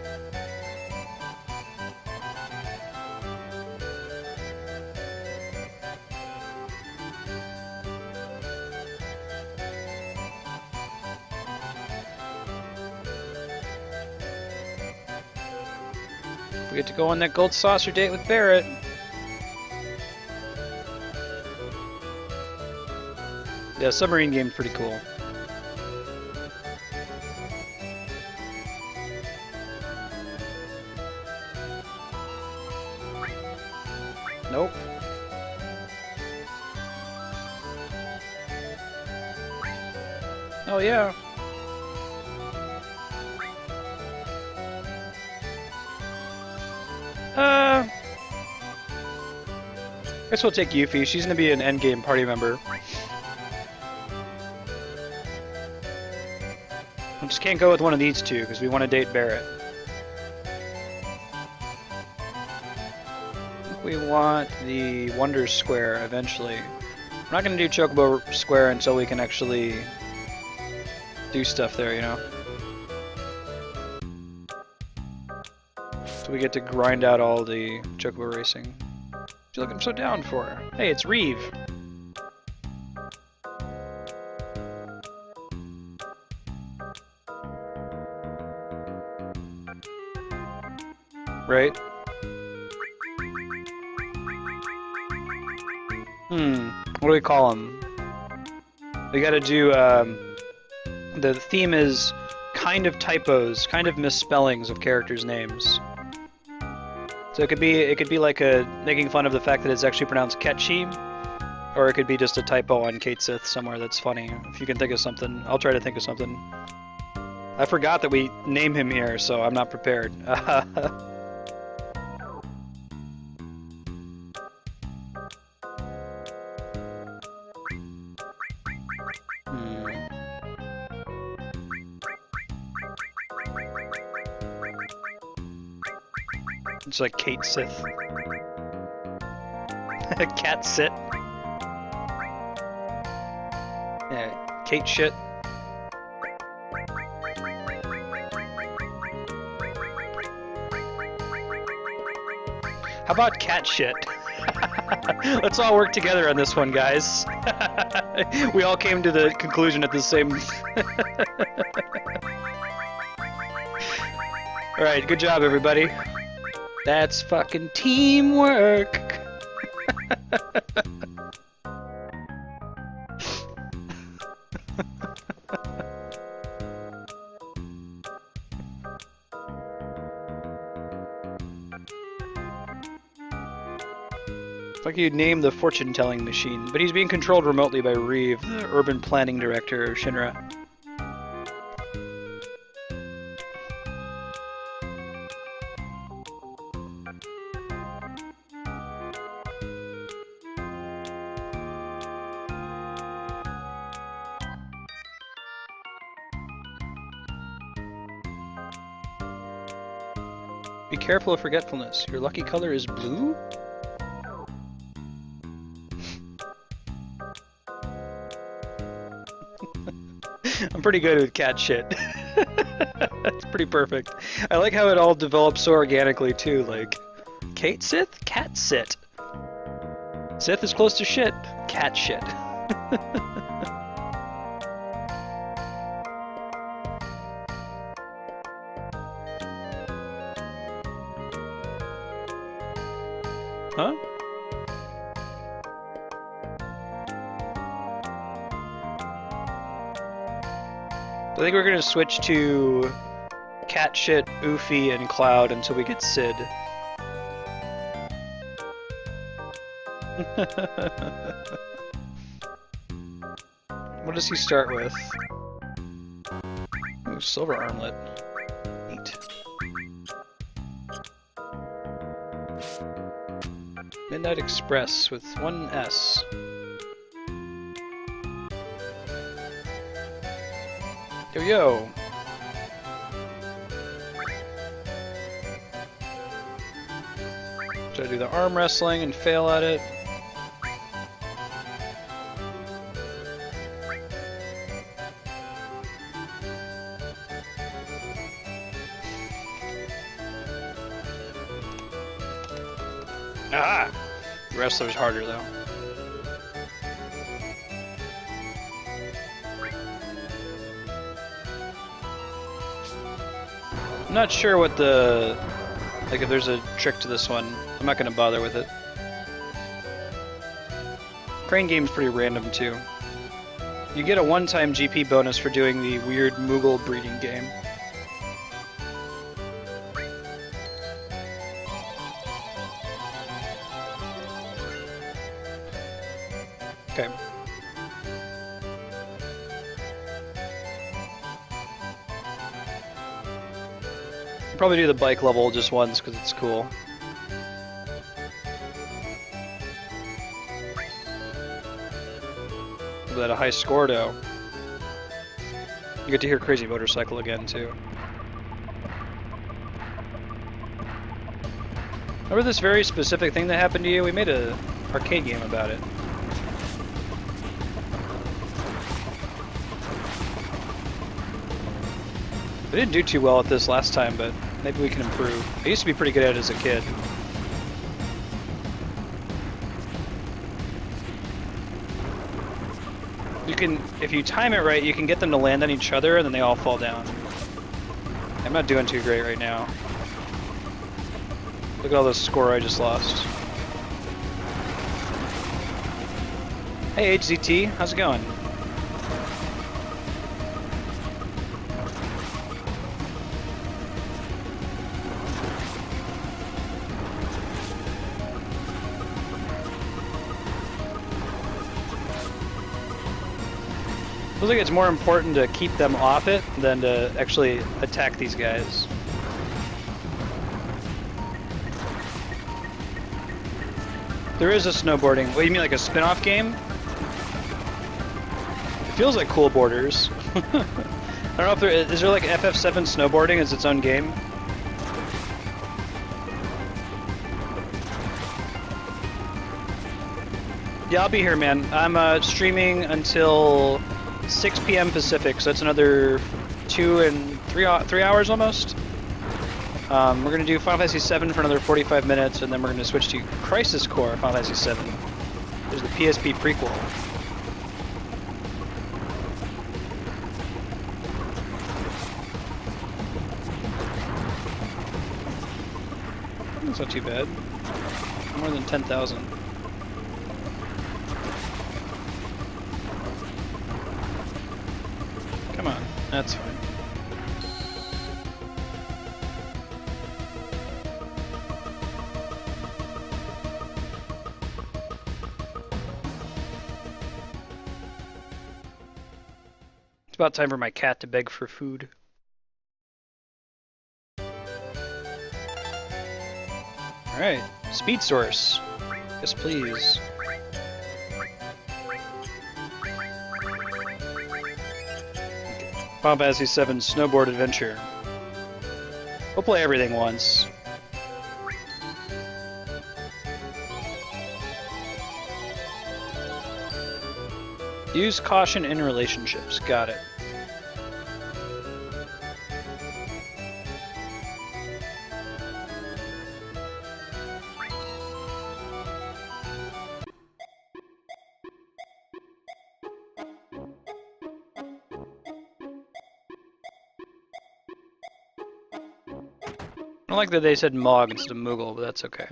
We get to go on that Gold Saucer date with Barret. Yeah, submarine game's pretty cool. Nope. Oh yeah. I guess we'll take Yuffie. She's gonna be an endgame party member. We just can't go with one of these two because we want to date Barret. I think we want the Wonder Square eventually. We're not gonna do Chocobo Square until we can actually do stuff there, you know? So we get to grind out all the Chocobo racing. What you looking so down for? Hey, it's Reeve. Right? What do we call him? We gotta do, the theme is kind of typos, kind of misspellings of characters' names. So it could be like making fun of the fact that it's actually pronounced Ketchi, or it could be just a typo on Kate Sith somewhere that's funny. If you can think of something, I'll try to think of something. I forgot that we name him here, so I'm not prepared. It's like Kate Sith. Cat sit. Yeah, Kate shit. How about cat shit? Let's all work together on this one, guys. We all came to the conclusion at the same... Alright, good job, everybody. That's fucking teamwork! It's like you'd name the fortune-telling machine, but he's being controlled remotely by Reeve, the urban planning director of Shinra. Be careful of forgetfulness. Your lucky color is blue? I'm pretty good with cat shit. That's pretty perfect. I like how it all develops so organically too, like Kate Sith? Cat sit. Sith is close to shit. Cat shit. Huh? I think we're gonna switch to Cat Shit, Oofy, and Cloud until we get Sid. What does he start with? Ooh, silver armlet. Neat. Midnight Express with 1S. Yo yo! Should I do the arm wrestling and fail at it? Ah! The wrestler's harder though. I'm not sure what the... like if there's a trick to this one. I'm not gonna bother with it. Crane game's pretty random too. You get a one-time GP bonus for doing the weird Moogle breeding game. Okay. Probably do the bike level just once because it's cool. At a high score though. You get to hear Crazy Motorcycle again too. Remember this very specific thing that happened to you? We made a arcade game about it. We didn't do too well at this last time, but maybe we can improve. I used to be pretty good at it as a kid. You can, if you time it right, you can get them to land on each other and then they all fall down. I'm not doing too great right now. Look at all this score I just lost. Hey HZT, how's it going? Feels like it's more important to keep them off it than to actually attack these guys. There is a snowboarding. What, you mean like a spin-off game? It feels like Cool Borders. I don't know if there is there like FF7 snowboarding as its own game. Yeah, I'll be here, man. I'm streaming until 6 p.m. Pacific, so that's another 3 hours almost. We're going to do Final Fantasy VII for another 45 minutes, and then we're going to switch to Crisis Core Final Fantasy VII. There's the PSP prequel. That's not too bad. More than 10,000. Come on, that's fine. It's about time for my cat to beg for food. Alright, Speed Source. Yes, please. Final Fantasy VII Snowboard Adventure. We'll play everything once. Use caution in relationships. Got it. I don't like that they said Mog instead of Moogle, but that's okay.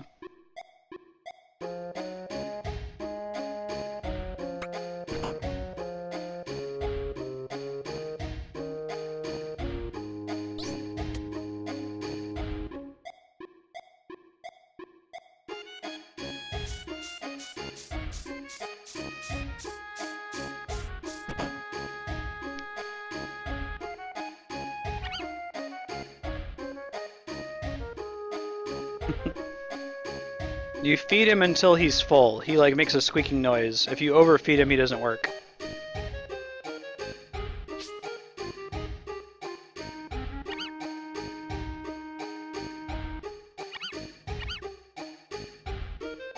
You feed him until he's full. He like makes a squeaking noise. If you overfeed him, he doesn't work.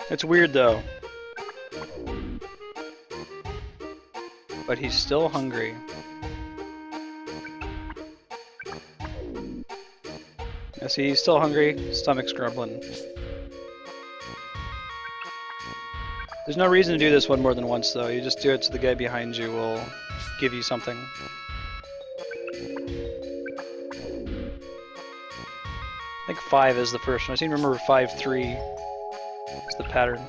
It's weird though. But he's still hungry. Yeah, see, he's still hungry. Stomach's grumbling. There's no reason to do this one more than once, though. You just do it so the guy behind you will give you something. I think 5 is the first one. I seem to remember 5-3 is the pattern.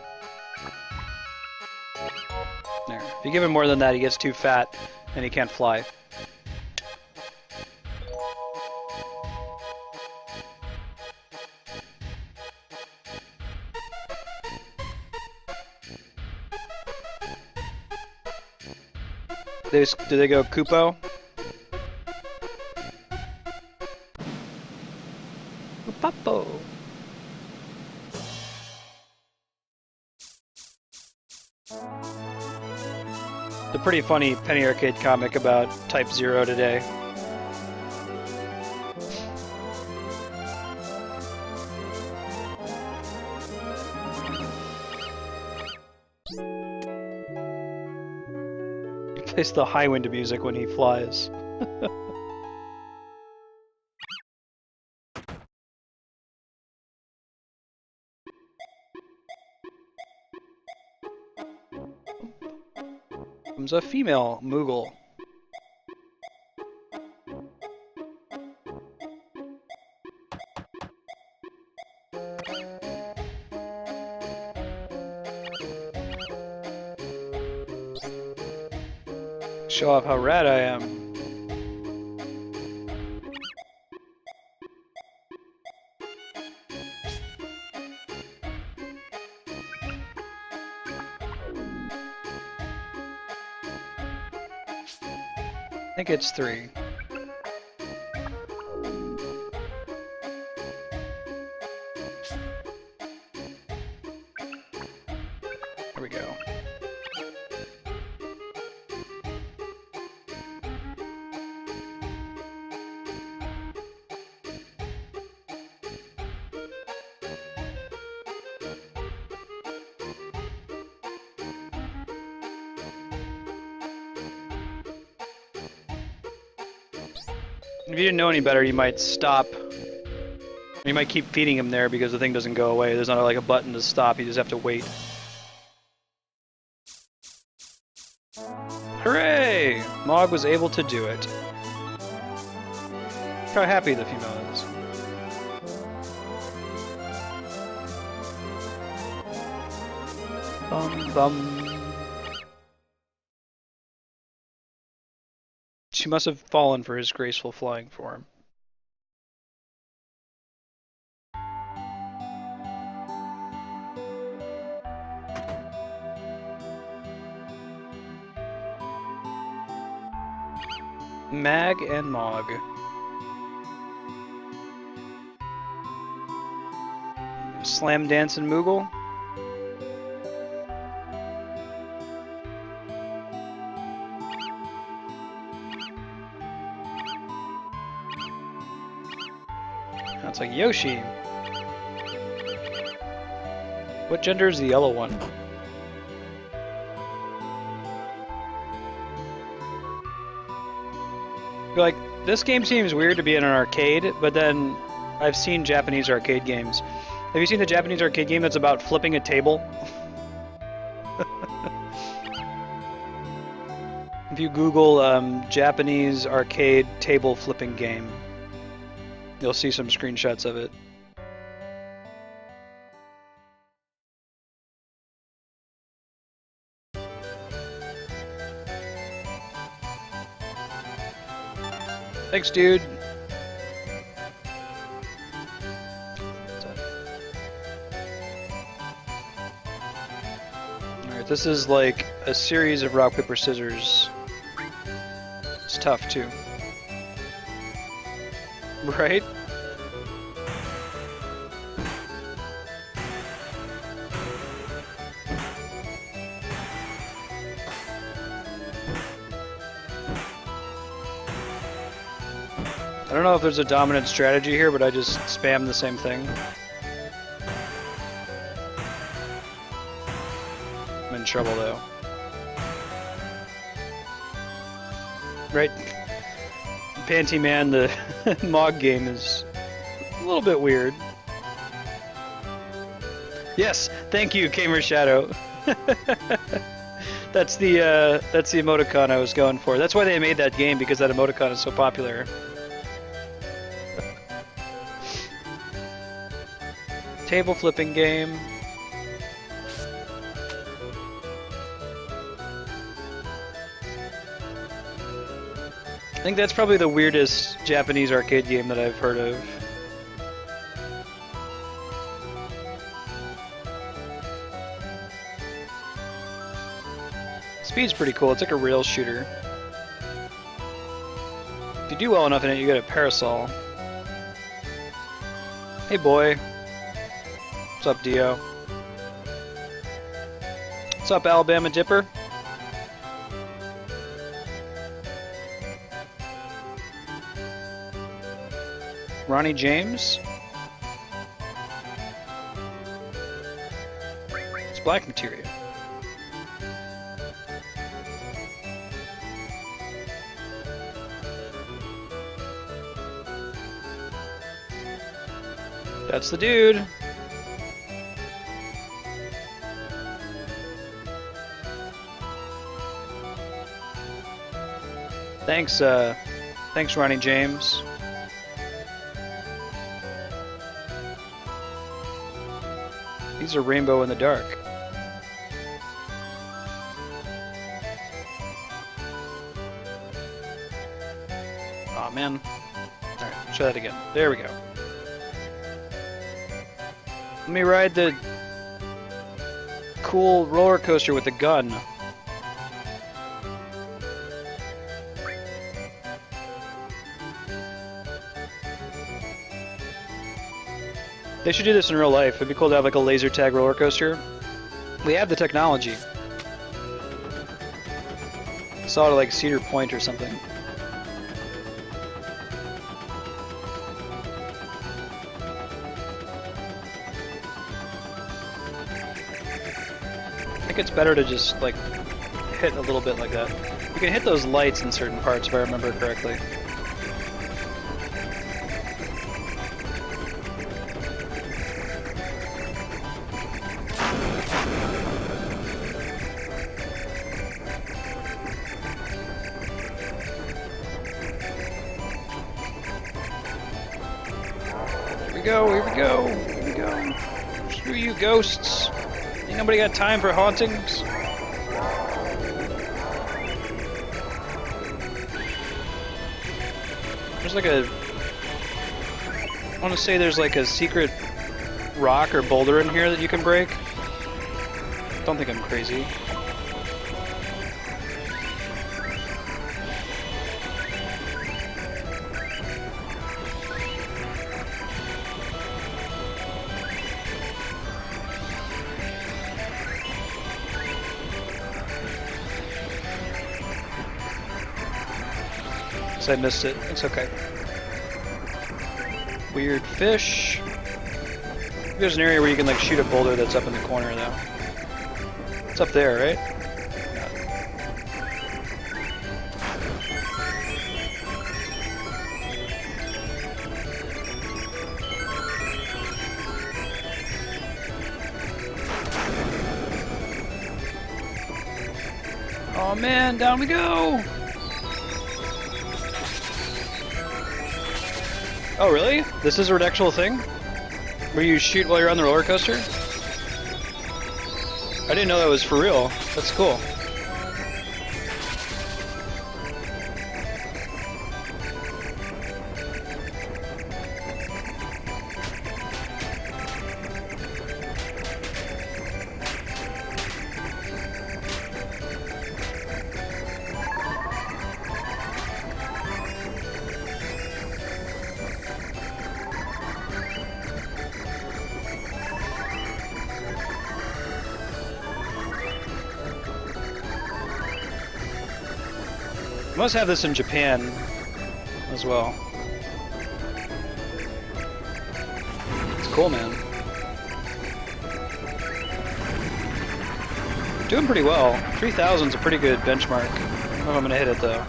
There. If you give him more than that, he gets too fat and he can't fly. Do they go Kupo? Kupapo. The pretty funny Penny Arcade comic about Type 0 today. Plays the high wind music when he flies. Comes a female Moogle. Show off how rad I am. I think it's 3. Here we go. If you didn't know any better, you might stop. You might keep feeding him there because the thing doesn't go away. There's not like a button to stop, you just have to wait. Hooray! Mog was able to do it. Look how happy the female is. Bum bum. She must have fallen for his graceful flying form. Mag and Mog. Slam Dance and Moogle. That's like Yoshi. What gender is the yellow one? Like, this game seems weird to be in an arcade, but then I've seen Japanese arcade games. Have you seen the Japanese arcade game that's about flipping a table? If you Google Japanese arcade table flipping game, you'll see some screenshots of it. Thanks, dude. Alright, this is like a series of rock, paper, scissors. It's tough, too. Right? I don't know if there's a dominant strategy here, but I just spam the same thing. I'm in trouble though. Right? Panty Man, the Mog game is a little bit weird. Yes, thank you, Gamer Shadow. That's the emoticon I was going for. That's why they made that game, because that emoticon is so popular. Table flipping game. I think that's probably the weirdest Japanese arcade game that I've heard of. Speed's pretty cool. It's like a rail shooter. If you do well enough in it, you get a parasol. Hey boy. What's up, Dio? What's up, Alabama Dipper? Ronnie James? It's black material. That's the dude. Thanks, Ronnie James. These are rainbow in the dark. Aw, man. Alright, try that again. There we go. Let me ride the cool roller coaster with the gun. They should do this in real life. It'd be cool to have like a laser tag roller coaster. We have the technology. Saw it at like Cedar Point or something. I think it's better to just like hit a little bit like that. You can hit those lights in certain parts if I remember correctly. Here we go. Screw you, ghosts. Ain't nobody got time for hauntings. There's like a... I want to say there's like a secret rock or boulder in here that you can break. Don't think I'm crazy. I missed it. It's okay. Weird fish. There's an area where you can like shoot a boulder that's up in the corner though. It's up there, right? Oh man, down we go! Oh really? This is an actual thing? Where you shoot while you're on the roller coaster? I didn't know that was for real. That's cool. Must have this in Japan as well. cool, man. Doing pretty well. 3,000 is a pretty good benchmark. I don't know if I'm gonna hit it though.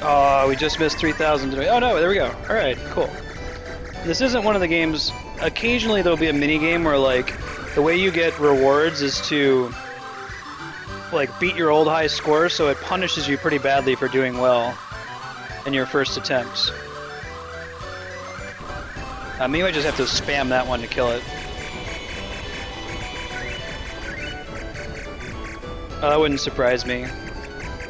Oh, we just missed 3,000 today. Oh no, there we go. Alright, cool. This isn't one of the games. Occasionally there'll be a mini game where like the way you get rewards is to like beat your old high score, so it punishes you pretty badly for doing well in your first attempts. Maybe I just have to spam that one to kill it. Oh, that wouldn't surprise me.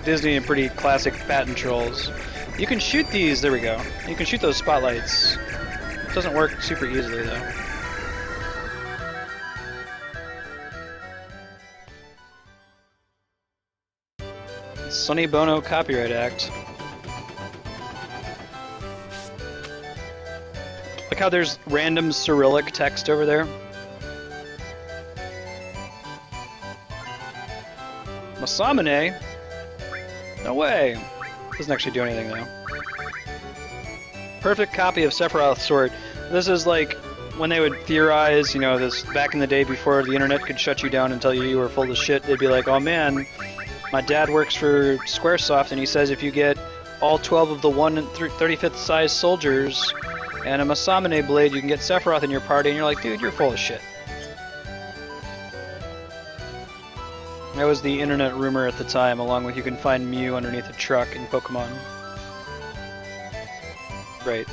Disney and pretty classic patent trolls. You can shoot these, there we go. You can shoot those spotlights. It doesn't work super easily though. Sonny Bono Copyright Act. Look how there's random Cyrillic text over there. Masamune? No way. Doesn't actually do anything though. Perfect copy of Sephiroth's sword. This is like when they would theorize, you know, this back in the day before the internet could shut you down and tell you were full of shit. They'd be like, oh man, my dad works for Squaresoft and he says if you get all 12 of the 1/35th size soldiers and a Masamune blade, you can get Sephiroth in your party, and you're like, dude, you're full of shit. That was the internet rumor at the time, along with you can find Mew underneath a truck in Pokemon. Right.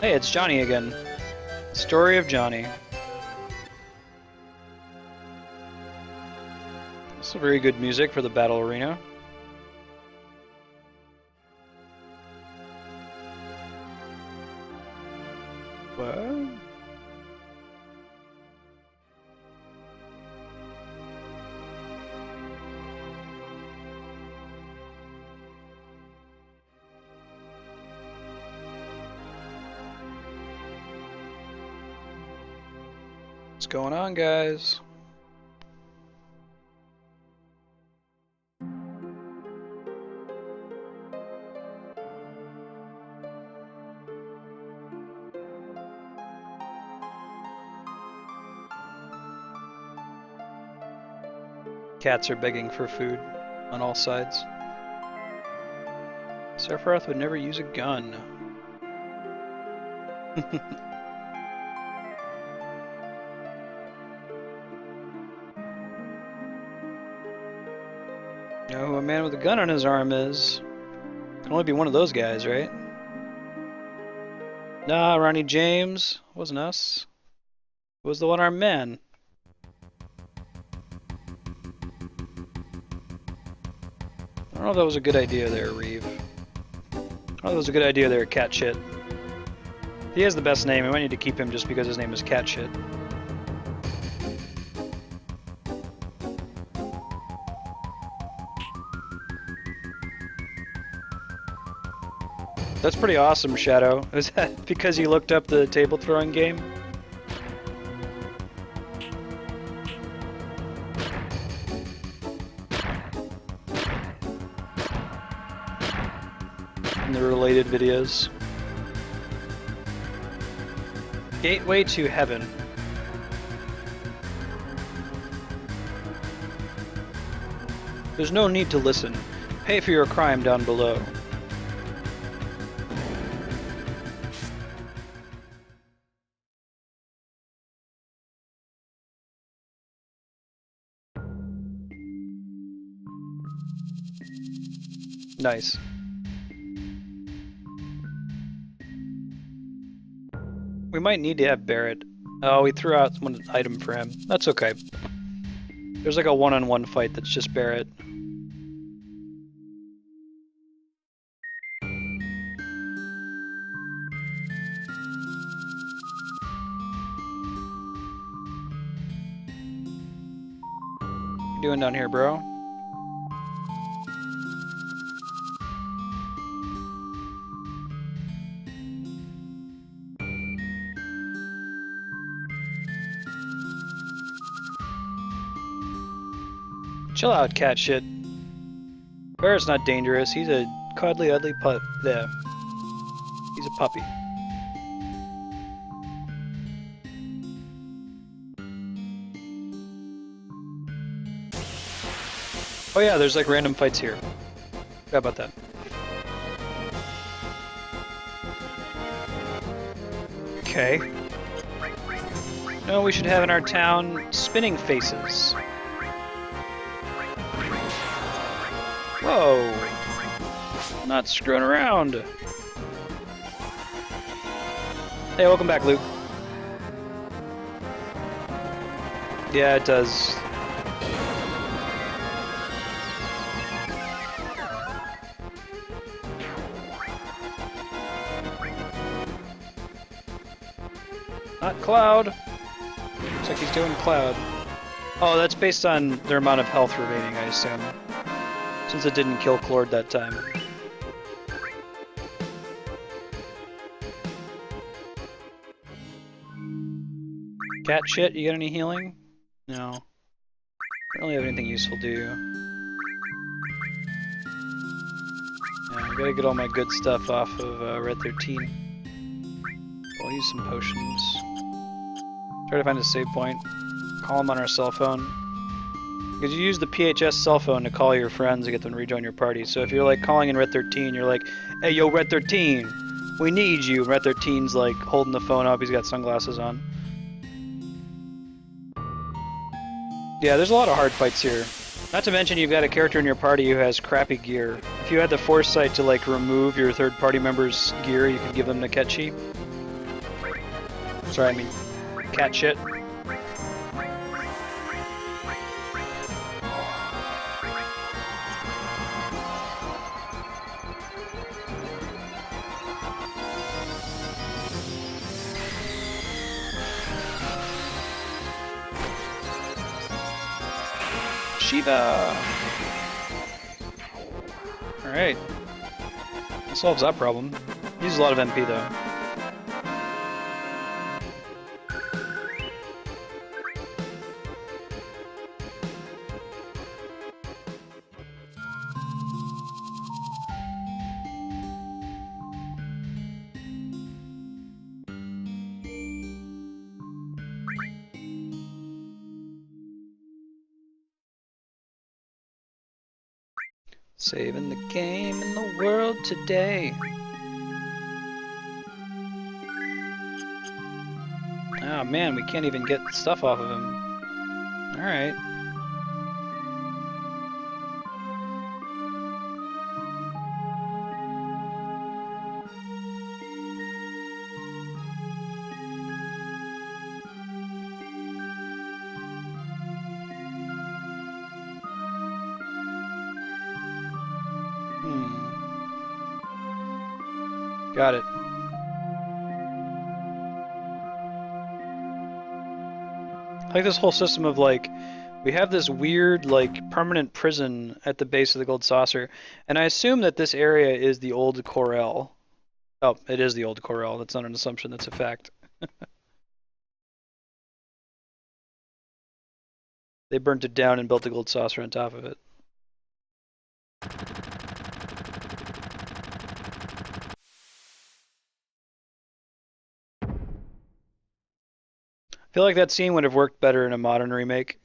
Hey, it's Johnny again. Story of Johnny. This is very good music for the battle arena. What? What's going on, guys? Cats are begging for food on all sides. Sephiroth would never use a gun. You know who a man with a gun on his arm is? Can only be one of those guys, right? Nah, Ronnie James. Wasn't us. It was the one-armed man. I don't know if that was a good idea there, Reeve. I don't know if that was a good idea there, Cat Shit. He has the best name. We might need to keep him just because his name is Cat Shit. That's pretty awesome, Shadow. Was that because you looked up the table throwing game? And the related videos. Gateway to Heaven. There's no need to listen. Pay for your crime down below. Nice. We might need to have Barret. Oh, we threw out one item for him. That's okay. There's like a one-on-one fight that's just Barret. What you doing down here, bro? Chill out, cat shit. Barret's not dangerous. He's a cuddly, ugly pup. There. He's a puppy. Oh yeah, there's like random fights here. Forgot about that. Okay. No, we should have in our town spinning faces. Whoa! Not screwing around. Hey, welcome back, Luke. Yeah, it does. Not Cloud. Looks like he's doing Cloud. Oh, that's based on their amount of health remaining, I assume. Since it didn't kill Clord that time. Cat shit, you got any healing? No. Don't really have anything useful, do you? Yeah, I gotta get all my good stuff off of Red 13. I'll use some potions. Try to find a save point. Call them on our cell phone. Because you use the PHS cell phone to call your friends and get them to rejoin your party. So if you're like calling in Red 13, you're like, hey yo Red 13, we need you. And Red 13's like holding the phone up, he's got sunglasses on. Yeah, there's a lot of hard fights here. Not to mention you've got a character in your party who has crappy gear. If you had the foresight to like remove your third party member's gear, you could give them Nekechi. Sorry, I mean cat shit. Shiva! Alright. That solves that problem. Uses a lot of MP though. Saving the game in the world today. Oh man, we can't even get stuff off of him. Alright. Got it. I like this whole system of like, we have this weird like permanent prison at the base of the gold saucer, and I assume that this area is the old Corel. Oh, it is the old Corel. That's not an assumption, that's a fact. They burnt it down and built the gold saucer on top of it. I feel like that scene would have worked better in a modern remake.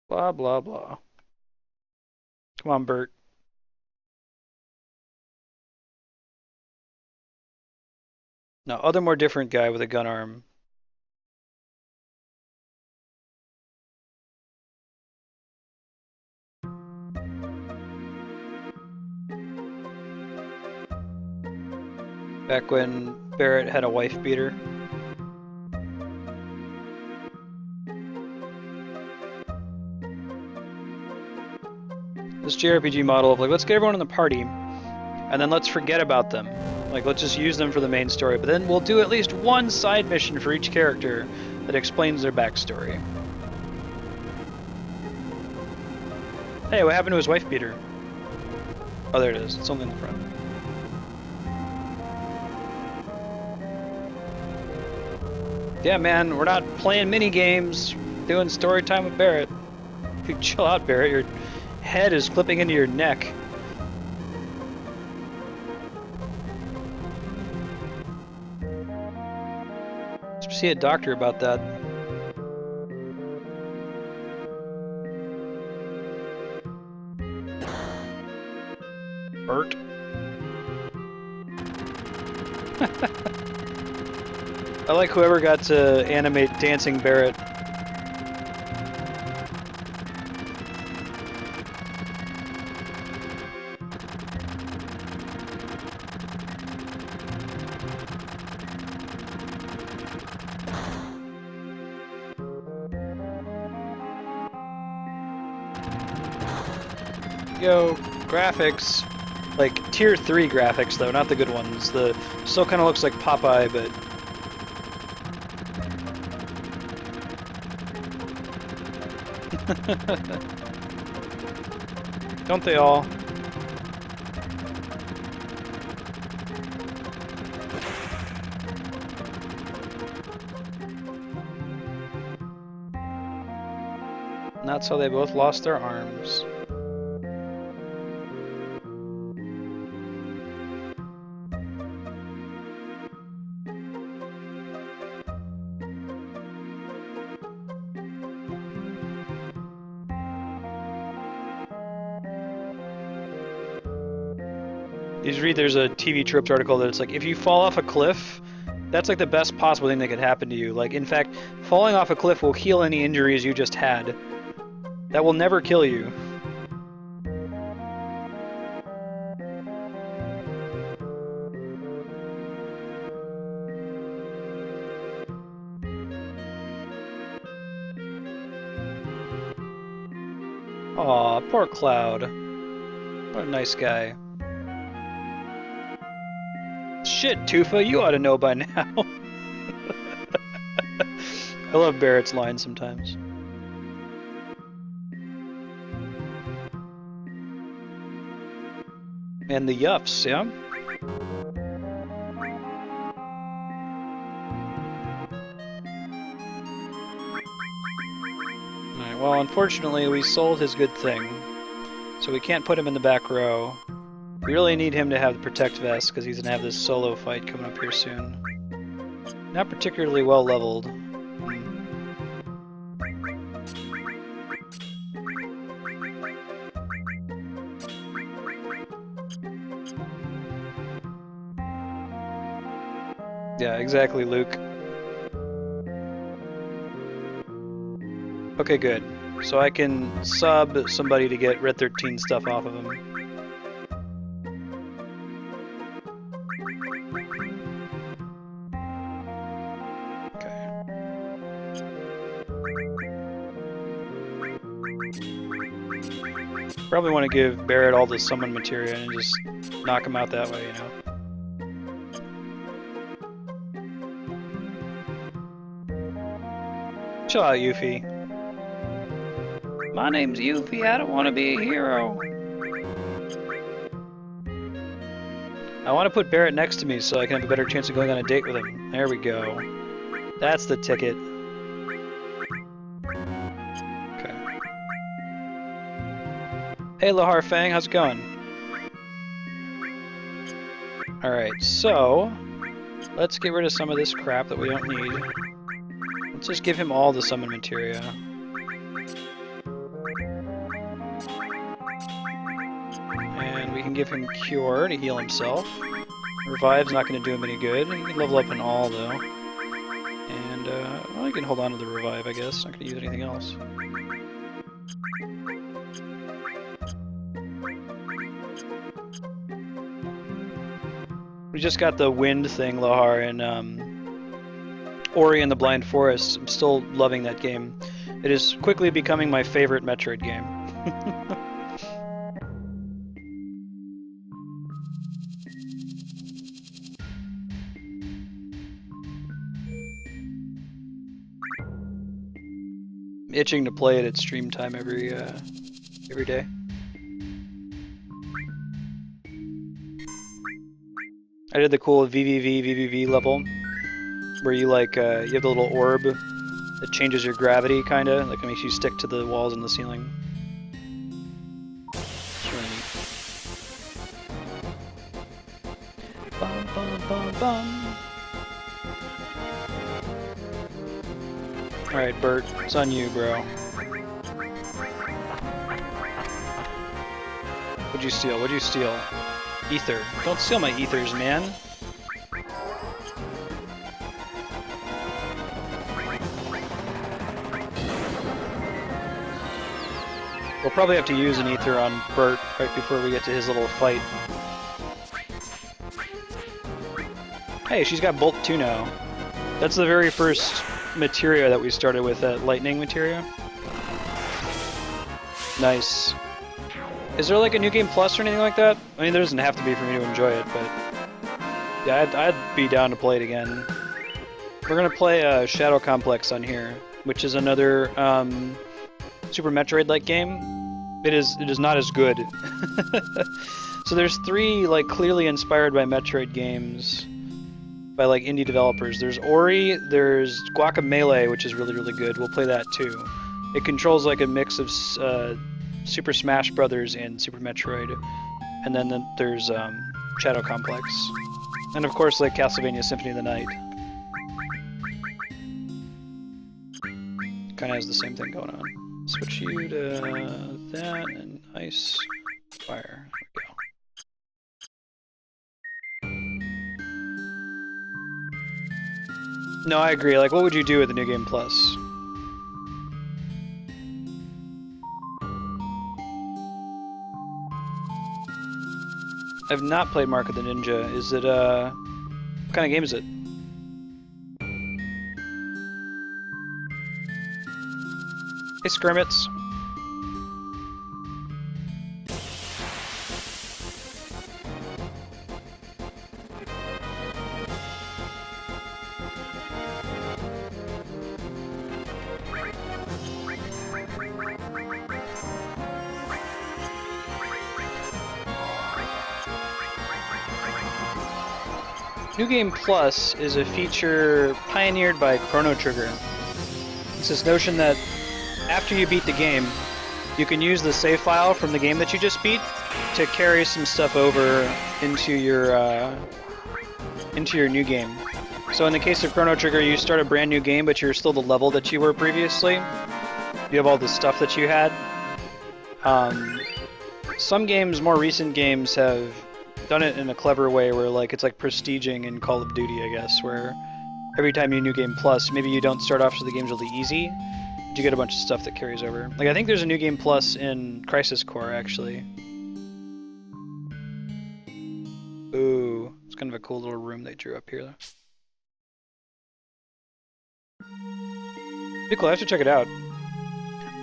Blah, blah, blah. Come on, Bert. No, other more different guy with a gun arm. Back when Barret had a wife beater. This JRPG model of like, let's get everyone in the party, and then let's forget about them. Like, let's just use them for the main story, but then we'll do at least one side mission for each character that explains their backstory. Hey, what happened to his wife beater? Oh, there it is. It's only in the front. Yeah, man, we're not playing mini games, doing story time with Barret. You chill out, Barret. Your head is clipping into your neck. Let's see a doctor about that. Bert. I like whoever got to animate dancing Barret. Yo, graphics. Like, tier 3 graphics, though, not the good ones. The still kind of looks like Popeye, but... Don't they all? And that's how they both lost their arms. You read there's a TV Tropes article that it's like, if you fall off a cliff, that's like the best possible thing that could happen to you. Like, in fact, falling off a cliff will heal any injuries you just had. That will never kill you. Aw, poor Cloud. What a nice guy. Shit, Tufa, you ought to know by now. I love Barret's lines sometimes. And the Yuffs, yeah? Alright, well, unfortunately, we sold his good thing. So we can't put him in the back row. We really need him to have the Protect Vest, because he's going to have this solo fight coming up here soon. Not particularly well leveled. Yeah, exactly, Luke. Okay, good. So I can sub somebody to get Red 13 stuff off of him. Probably want to give Barret all the summon materia and just knock him out that way, you know? Chill out, Yuffie. My name's Yuffie, I don't want to be a hero. I want to put Barret next to me so I can have a better chance of going on a date with him. There we go. That's the ticket. Hey Lahar Fang, how's it going? Alright, so let's get rid of some of this crap that we don't need. Let's just give him all the summon materia. And we can give him Cure to heal himself. Revive's not going to do him any good. He can level up in all though. And, well, he can hold on to the Revive, I guess. Not going to use anything else. We just got the wind thing, Lahar, and Ori and the Blind Forest. I'm still loving that game. It is quickly becoming my favorite Metroid game. I'm itching to play it at stream time every day. I did the cool VVV level. where you like you have the little orb that changes your gravity, kinda, like it makes you stick to the walls and the ceiling. It's really neat. Bum, bum, bum, bum. All right, Bert, it's on you, bro. What'd you steal? What'd you steal? Ether. Don't steal my ethers, man. We'll probably have to use an ether on Bert right before we get to his little fight. Hey, she's got Bolt 2 now. That's the very first materia that we started with, that lightning materia. Nice. Is there like a New Game Plus or anything like that? I mean, there doesn't have to be for me to enjoy it, but... yeah, I'd be down to play it again. We're gonna play Shadow Complex on here, which is another Super Metroid-like game. It is not as good. So there's 3 like clearly inspired by Metroid games by like indie developers. There's Ori, there's Guacamelee, which is really good. We'll play that too. It controls like a mix of Super Smash Brothers and Super Metroid. And then there's Shadow Complex. And of course like Castlevania Symphony of the Night. Kinda has the same thing going on. Switch you to that, and ice, fire. There we go. No, I agree. Like, what would you do with the New Game Plus? I've not played Mark of the Ninja. Is it, what kind of game is it? Hey, Skirmits. New Game Plus is a feature pioneered by Chrono Trigger. It's this notion that after you beat the game, you can use the save file from the game that you just beat to carry some stuff over into your new game. So in the case of Chrono Trigger, you start a brand new game, but you're still the level that you were previously. You have all the stuff that you had. Some games, more recent games, have done it in a clever way where like it's like prestiging in Call of Duty, I guess, where every time you New Game Plus, maybe you don't start off so the game's really easy, but you get a bunch of stuff that carries over. Like I think there's a New Game Plus in Crisis Core, actually. Ooh, it's kind of a cool little room they drew up here, though. Be cool, I have to check it out.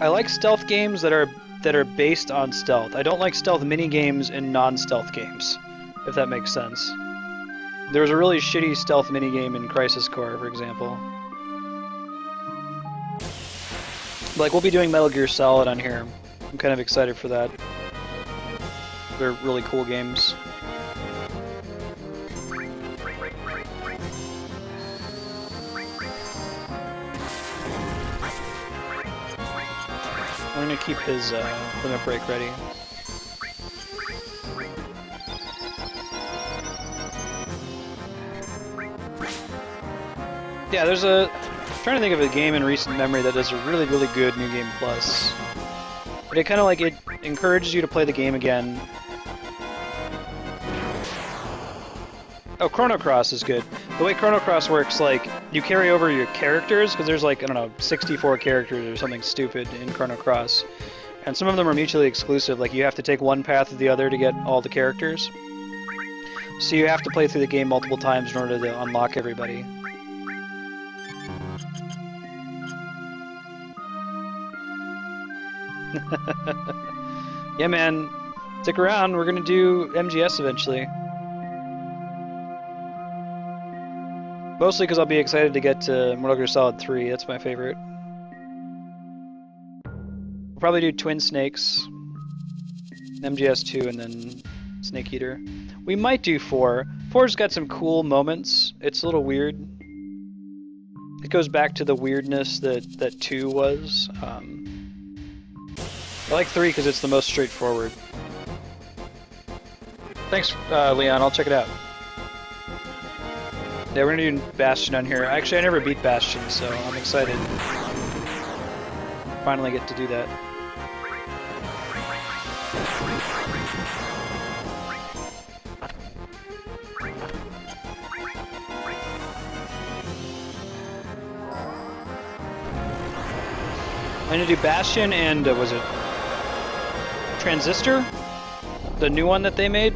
I like stealth games that are based on stealth. I don't like stealth mini games in non-stealth games, if that makes sense. There was a really shitty stealth mini game in Crisis Core, for example. Like, we'll be doing Metal Gear Solid on here. I'm kind of excited for that. They're really cool games. I'm gonna keep his limit break ready. Yeah, there's a... I'm trying to think of a game in recent memory that does a really good New Game Plus. But it kind of like, it encourages you to play the game again. Oh, Chrono Cross is good. The way Chrono Cross works, like, you carry over your characters, because there's like, I don't know, 64 characters or something stupid in Chrono Cross. And some of them are mutually exclusive, like you have to take one path or the other to get all the characters. So you have to play through the game multiple times in order to unlock everybody. Yeah, man. Stick around, we're gonna do MGS eventually. Mostly because I'll be excited to get to Metal Gear Solid 3, that's my favorite. We'll probably do Twin Snakes, MGS 2, and then Snake Eater. We might do 4. 4's got some cool moments. It's a little weird. It goes back to the weirdness that 2 was. I like 3 because it's the most straightforward. Thanks, Leon. I'll check it out. Yeah, we're gonna do Bastion on here. Actually, I never beat Bastion, so I'm excited. Finally get to do that. I'm gonna do Bastion and, was it Transistor? The new one that they made?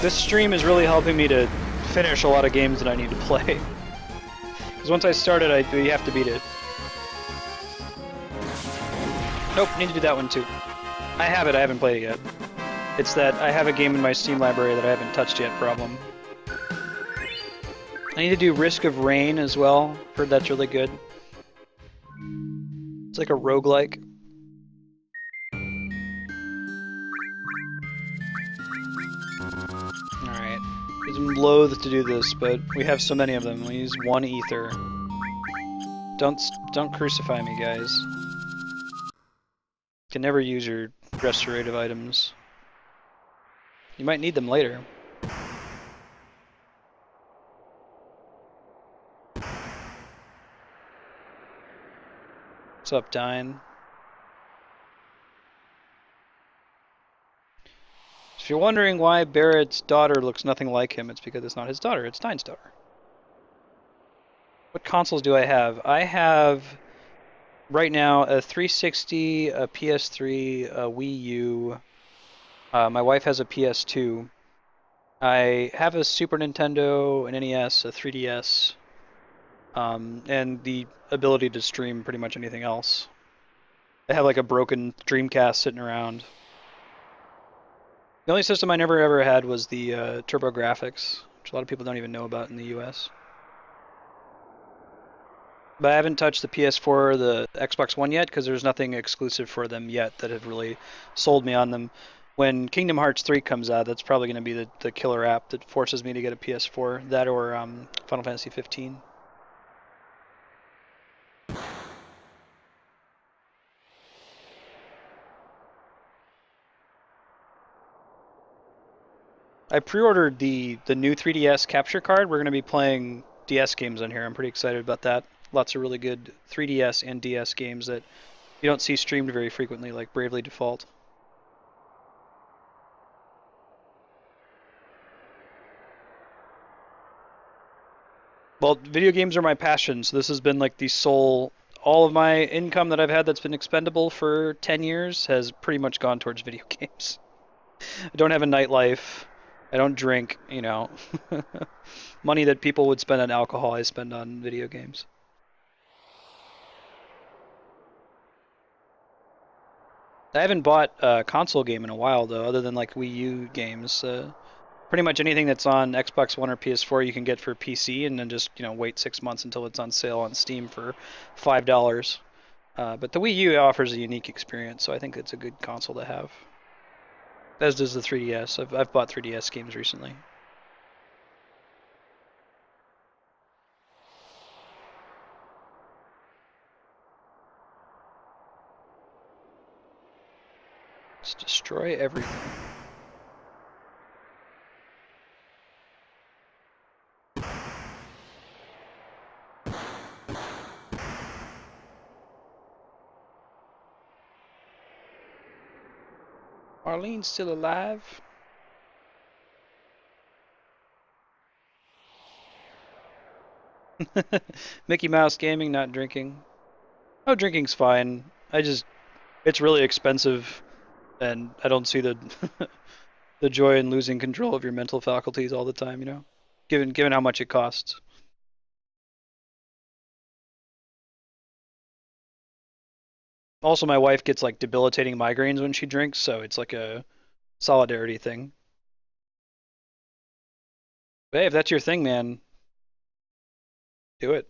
This stream is really helping me to finish a lot of games that I need to play. Because once I start it, you have to beat it. Nope, need to do that one too. I have it, I haven't played it yet. It's that I have a game in my Steam library that I haven't touched yet problem. I need to do Risk of Rain as well. Heard that's really good. It's like a roguelike. Alright. I'm loath to do this, but we have so many of them. We use 1 ether. Don't crucify me, guys. You can never use your restorative items. You might need them later. What's up, Dyne? If you're wondering why Barret's daughter looks nothing like him, it's because it's not his daughter, it's Dyne's daughter. What consoles do I have? I have, right now, a 360, a PS3, a Wii U. My wife has a PS2. I have a Super Nintendo, an NES, a 3DS, and the ability to stream pretty much anything else. I have like a broken Dreamcast sitting around. The only system I never ever had was the TurboGrafx, which a lot of people don't even know about in the US. But I haven't touched the PS4 or the Xbox One yet because there's nothing exclusive for them yet that have really sold me on them. When Kingdom Hearts 3 comes out, that's probably going to be the killer app that forces me to get a PS4. That or Final Fantasy 15. I pre-ordered the new 3DS capture card. We're going to be playing DS games on here. I'm pretty excited about that. Lots of really good 3DS and DS games that you don't see streamed very frequently, like Bravely Default. Well, video games are my passion, so this has been like the sole... All of my income that I've had that's been expendable for 10 years has pretty much gone towards video games. I don't have a nightlife. I don't drink, you know. Money that people would spend on alcohol, I spend on video games. I haven't bought a console game in a while, though, other than like Wii U games. Pretty much anything that's on Xbox One or PS4 you can get for PC, and then just, you know, wait 6 months until it's on sale on Steam for $5. But the Wii U offers a unique experience, so I think it's a good console to have. As does the 3DS. I've bought 3DS games recently. Let's destroy everything. Arlene's still alive? Mickey Mouse gaming, not drinking. Oh, drinking's fine. It's really expensive, and I don't see the the joy in losing control of your mental faculties all the time, you know? Given how much it costs. Also, my wife gets like debilitating migraines when she drinks, so it's like a solidarity thing. But hey, if that's your thing, man, do it.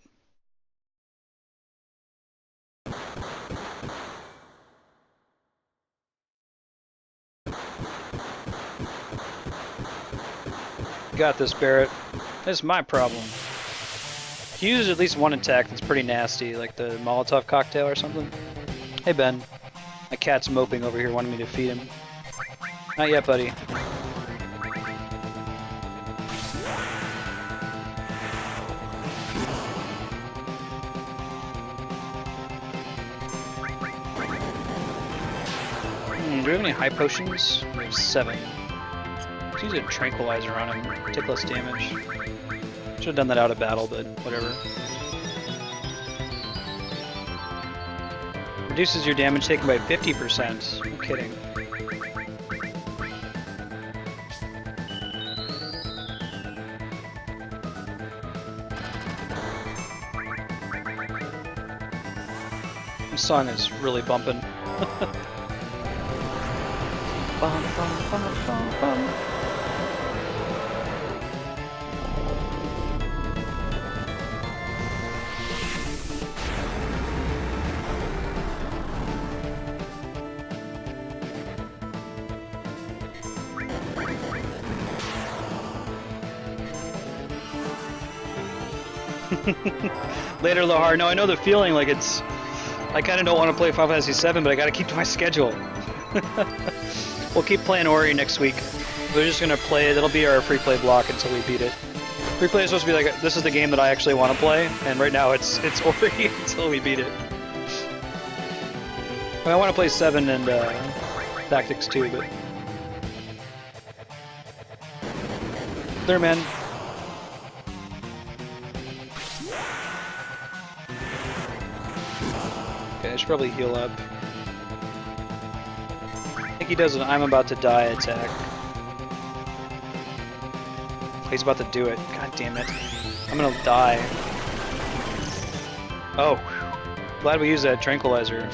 Got this, Barret. This is my problem. He uses at least one attack that's pretty nasty, like the Molotov cocktail or something. Hey Ben. My cat's moping over here wanting me to feed him. Not yet, buddy. Do we have any high potions? We have 7. Let's use a tranquilizer on him. Take less damage. Should have done that out of battle, but whatever. Reduces your damage taken by 50%. No kidding. This song is really bumping. Bum, bum, bum, bum, bum. Later, Lohar. No, I know the feeling. Like it's, I kind of don't want to play Final Fantasy VII, but I got to keep to my schedule. We'll keep playing Ori next week. We're just gonna play it. It'll be our free play block until we beat it. Free play is supposed to be like, this is the game that I actually want to play, and right now it's Ori until we beat it. I want to play 7 and Tactics too, but there, man. Okay, I should probably heal up. I think he does an I'm about to die attack. He's about to do it. God damn it. I'm gonna die. Oh. Glad we used that tranquilizer.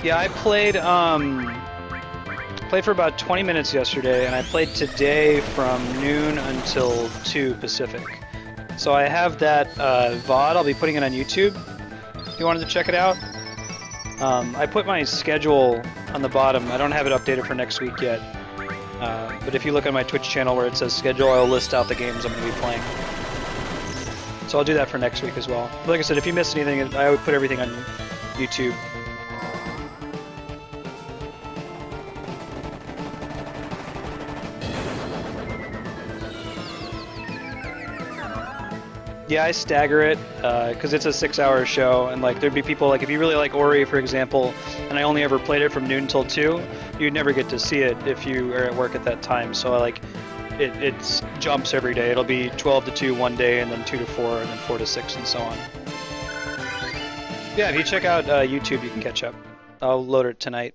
Yeah, I played for about 20 minutes yesterday, and I played today from noon until 2 Pacific. So I have that VOD. I'll be putting it on YouTube if you wanted to check it out. I put my schedule on the bottom. I don't have it updated for next week yet. But if you look at my Twitch channel where it says schedule, I'll list out the games I'm going to be playing. So I'll do that for next week as well. But like I said, if you miss anything, I would put everything on YouTube. Yeah, I stagger it, because it's a 6-hour show, and like there'd be people, like if you really like Ori, for example, and I only ever played it from noon till 2, you'd never get to see it if you are at work at that time, so like, it jumps every day. It'll be 12 to 2 one day, and then 2 to 4, and then 4 to 6, and so on. Yeah, if you check out YouTube, you can catch up. I'll load it tonight.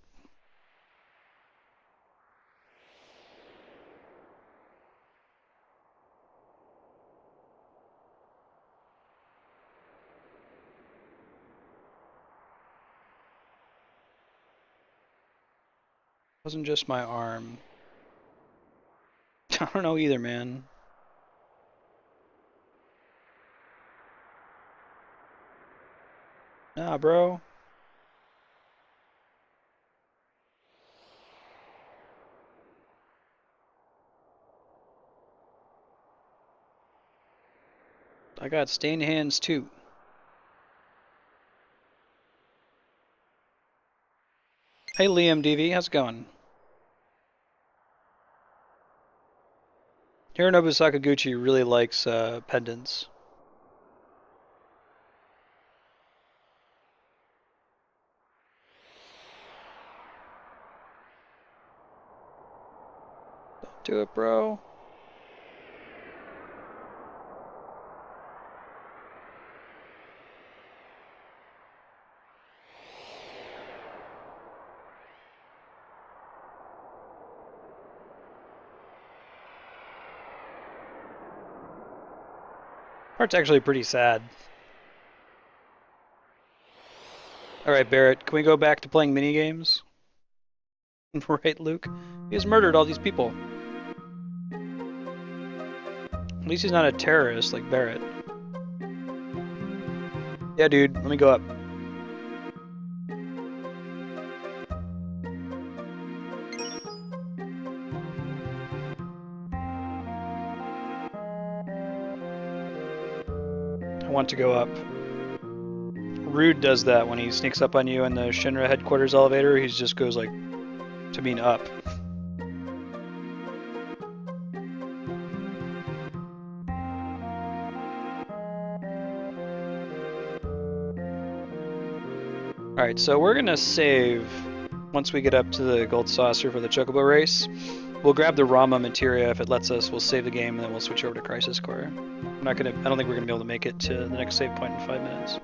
Wasn't just my arm. I don't know either, man. Nah, bro. I got stained hands too. Hey Liam DV, how's it going? Hironobu Sakaguchi really likes pendants. Don't do it, bro. Part's actually pretty sad. Alright, Barret, can we go back to playing minigames? Right, Luke? He has murdered all these people. At least he's not a terrorist like Barret. Yeah, dude, let me go up. want to go up. Rude does that when he sneaks up on you in the Shinra headquarters elevator. He just goes like to mean up. Alright, so we're gonna save once we get up to the gold saucer for the Chocobo Race. We'll grab the Rama materia if it lets us. We'll save the game and then we'll switch over to Crisis Core. I don't think we're gonna be able to make it to the next save point in 5 minutes.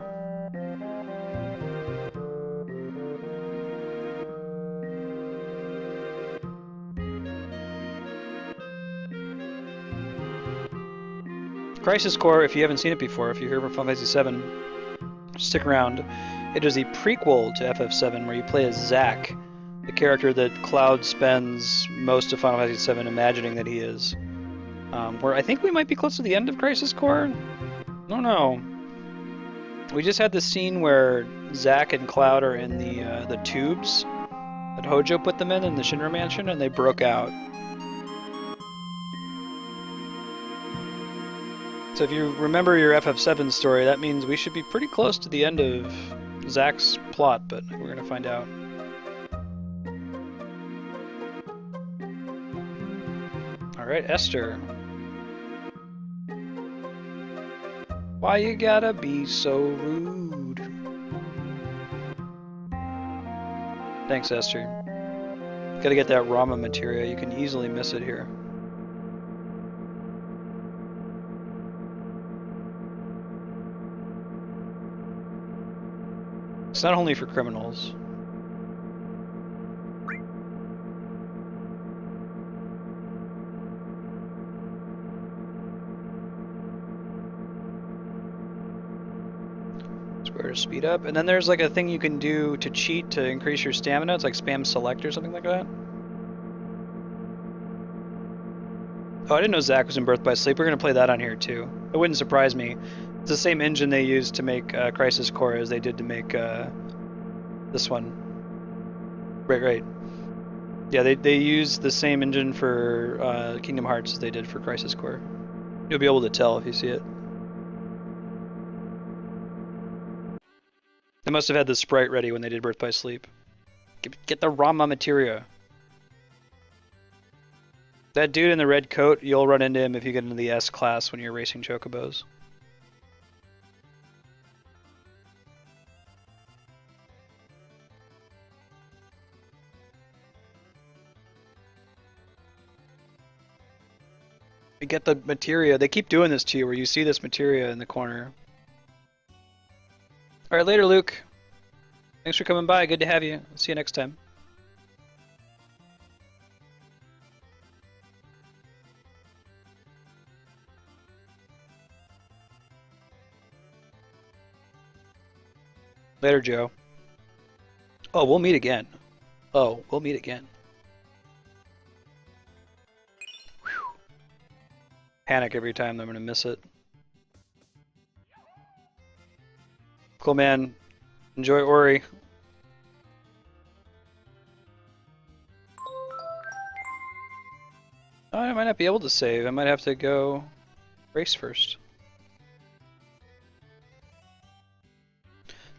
Crisis Core, if you haven't seen it before, if you're here for Final Fantasy VII, stick around. It is a prequel to FF7 where you play as Zack, the character that Cloud spends most of Final Fantasy VII imagining that he is. Where I think we might be close to the end of Crisis Core? I don't know. We just had the scene where Zack and Cloud are in the tubes that Hojo put them in the Shinra Mansion, and they broke out. So if you remember your FF7 story, that means we should be pretty close to the end of Zack's plot, but we're gonna find out. Alright, Esther. Why you gotta be so rude? Thanks, Esther. Gotta get that Rama materia. You can easily miss it here. It's not only for criminals. Square to speed up. And then there's like a thing you can do to cheat to increase your stamina. It's like spam select or something like that. Oh, I didn't know Zack was in Birth by Sleep. We're going to play that on here too. It wouldn't surprise me. It's the same engine they used to make Crisis Core as they did to make this one. Right. Yeah, they used the same engine for Kingdom Hearts as they did for Crisis Core. You'll be able to tell if you see it. They must have had the sprite ready when they did Birth by Sleep. Get the Rama materia. That dude in the red coat, you'll run into him if you get into the S class when you're racing chocobos. You get the materia. They keep doing this to you where you see this materia in the corner. Alright, later, Luke. Thanks for coming by. Good to have you. I'll see you next time. Later, Joe. Oh, we'll meet again. Oh, we'll meet again. Whew. Panic every time I'm gonna miss it. Cool, man. Enjoy Ori. Oh, I might not be able to save. I might have to go race first.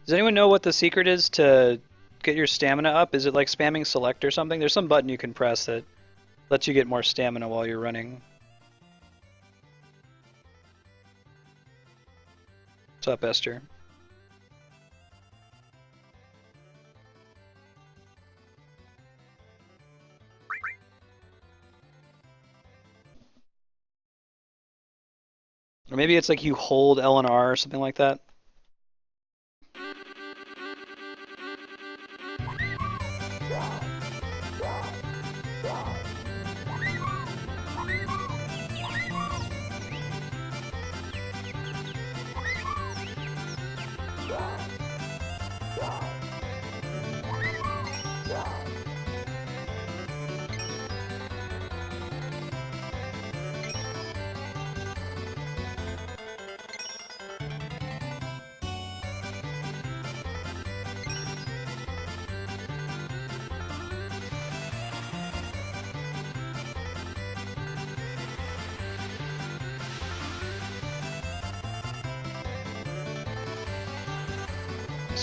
Does anyone know what the secret is to get your stamina up? Is it like spamming select or something? There's some button you can press that lets you get more stamina while you're running. What's up, Esther? Or maybe it's like you hold L and R or something like that.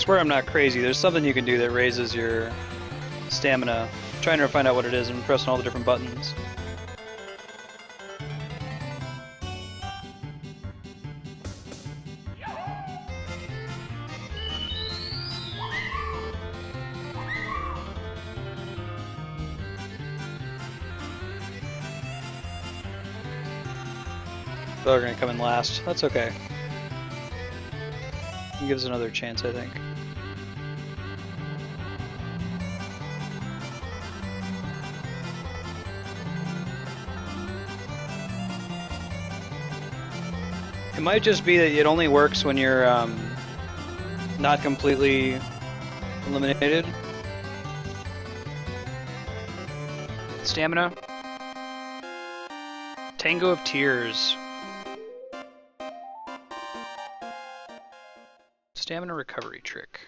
swear I'm not crazy. There's something you can do that raises your stamina. I'm trying to find out what it is and pressing all the different buttons. They're gonna come in last. That's okay. It gives another chance, I think. It might just be that it only works when you're not completely eliminated. Stamina. Tango of Tears. Stamina recovery trick.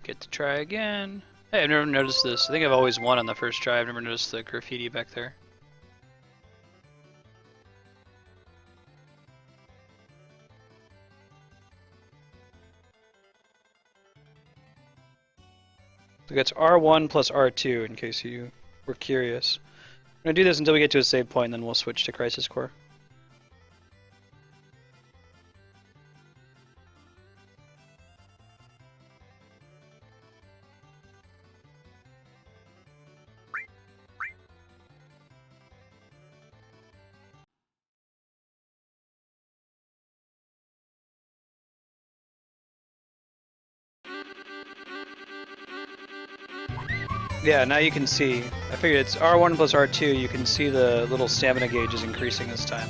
Get to try again. Hey, I've never noticed this. I think I've always won on the first try. I've never noticed the graffiti back there. So that's R1 plus R2 in case you were curious. I'm going to do this until we get to a save point, and then we'll switch to Crisis Core. Yeah, now you can see. I figured it's R1 plus R2. You can see the little stamina gauge is increasing this time.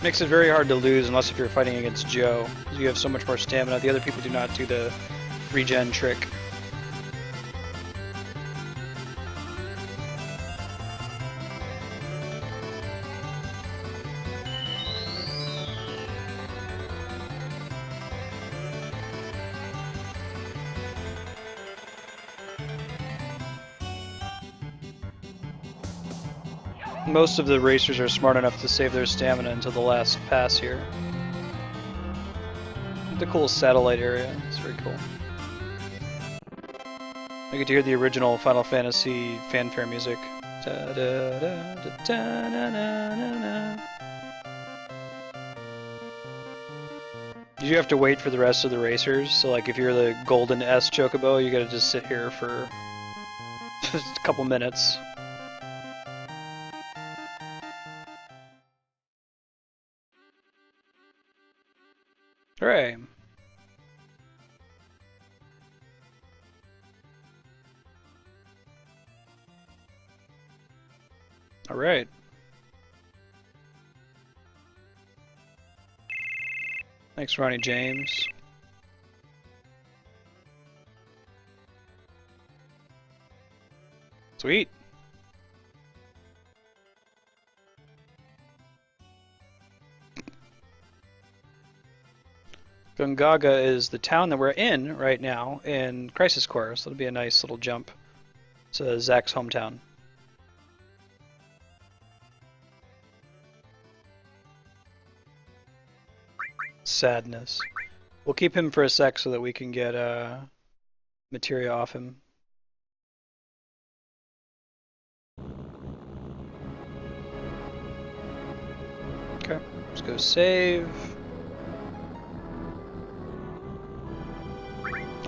Makes it very hard to lose unless if you're fighting against Joe, because you have so much more stamina. The other people do not do the regen trick. Most of the racers are smart enough to save their stamina until the last pass here. The cool satellite area, it's very cool. I get to hear the original Final Fantasy fanfare music. You have to wait for the rest of the racers, so like if you're the golden S Chocobo, you gotta just sit here for just a couple minutes. Hooray! All right. Thanks, Ronnie James. Sweet. Gungaga is the town that we're in right now in Crisis Core, so it'll be a nice little jump to Zach's hometown. Sadness. We'll keep him for a sec so that we can get materia off him. Okay, let's go save.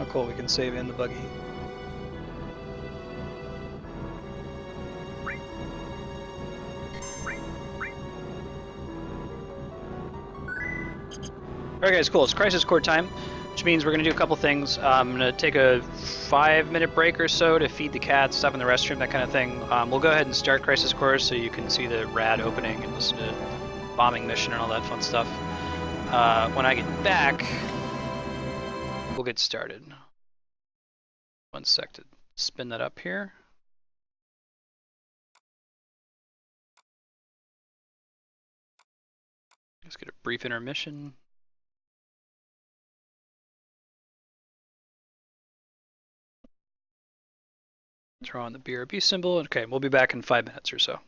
Oh cool, we can save in the buggy. Alright guys, cool. It's Crisis Core time, which means we're going to do a couple things. I'm going to take a 5-minute break or so to feed the cats, stop in the restroom, that kind of thing. We'll go ahead and start Crisis Core so you can see the rad opening and listen to bombing mission and all that fun stuff. When I get back, we'll get started. 1 sec to spin that up here. Let's get a brief intermission. Throw on the BRB symbol. Okay, we'll be back in 5 minutes or so.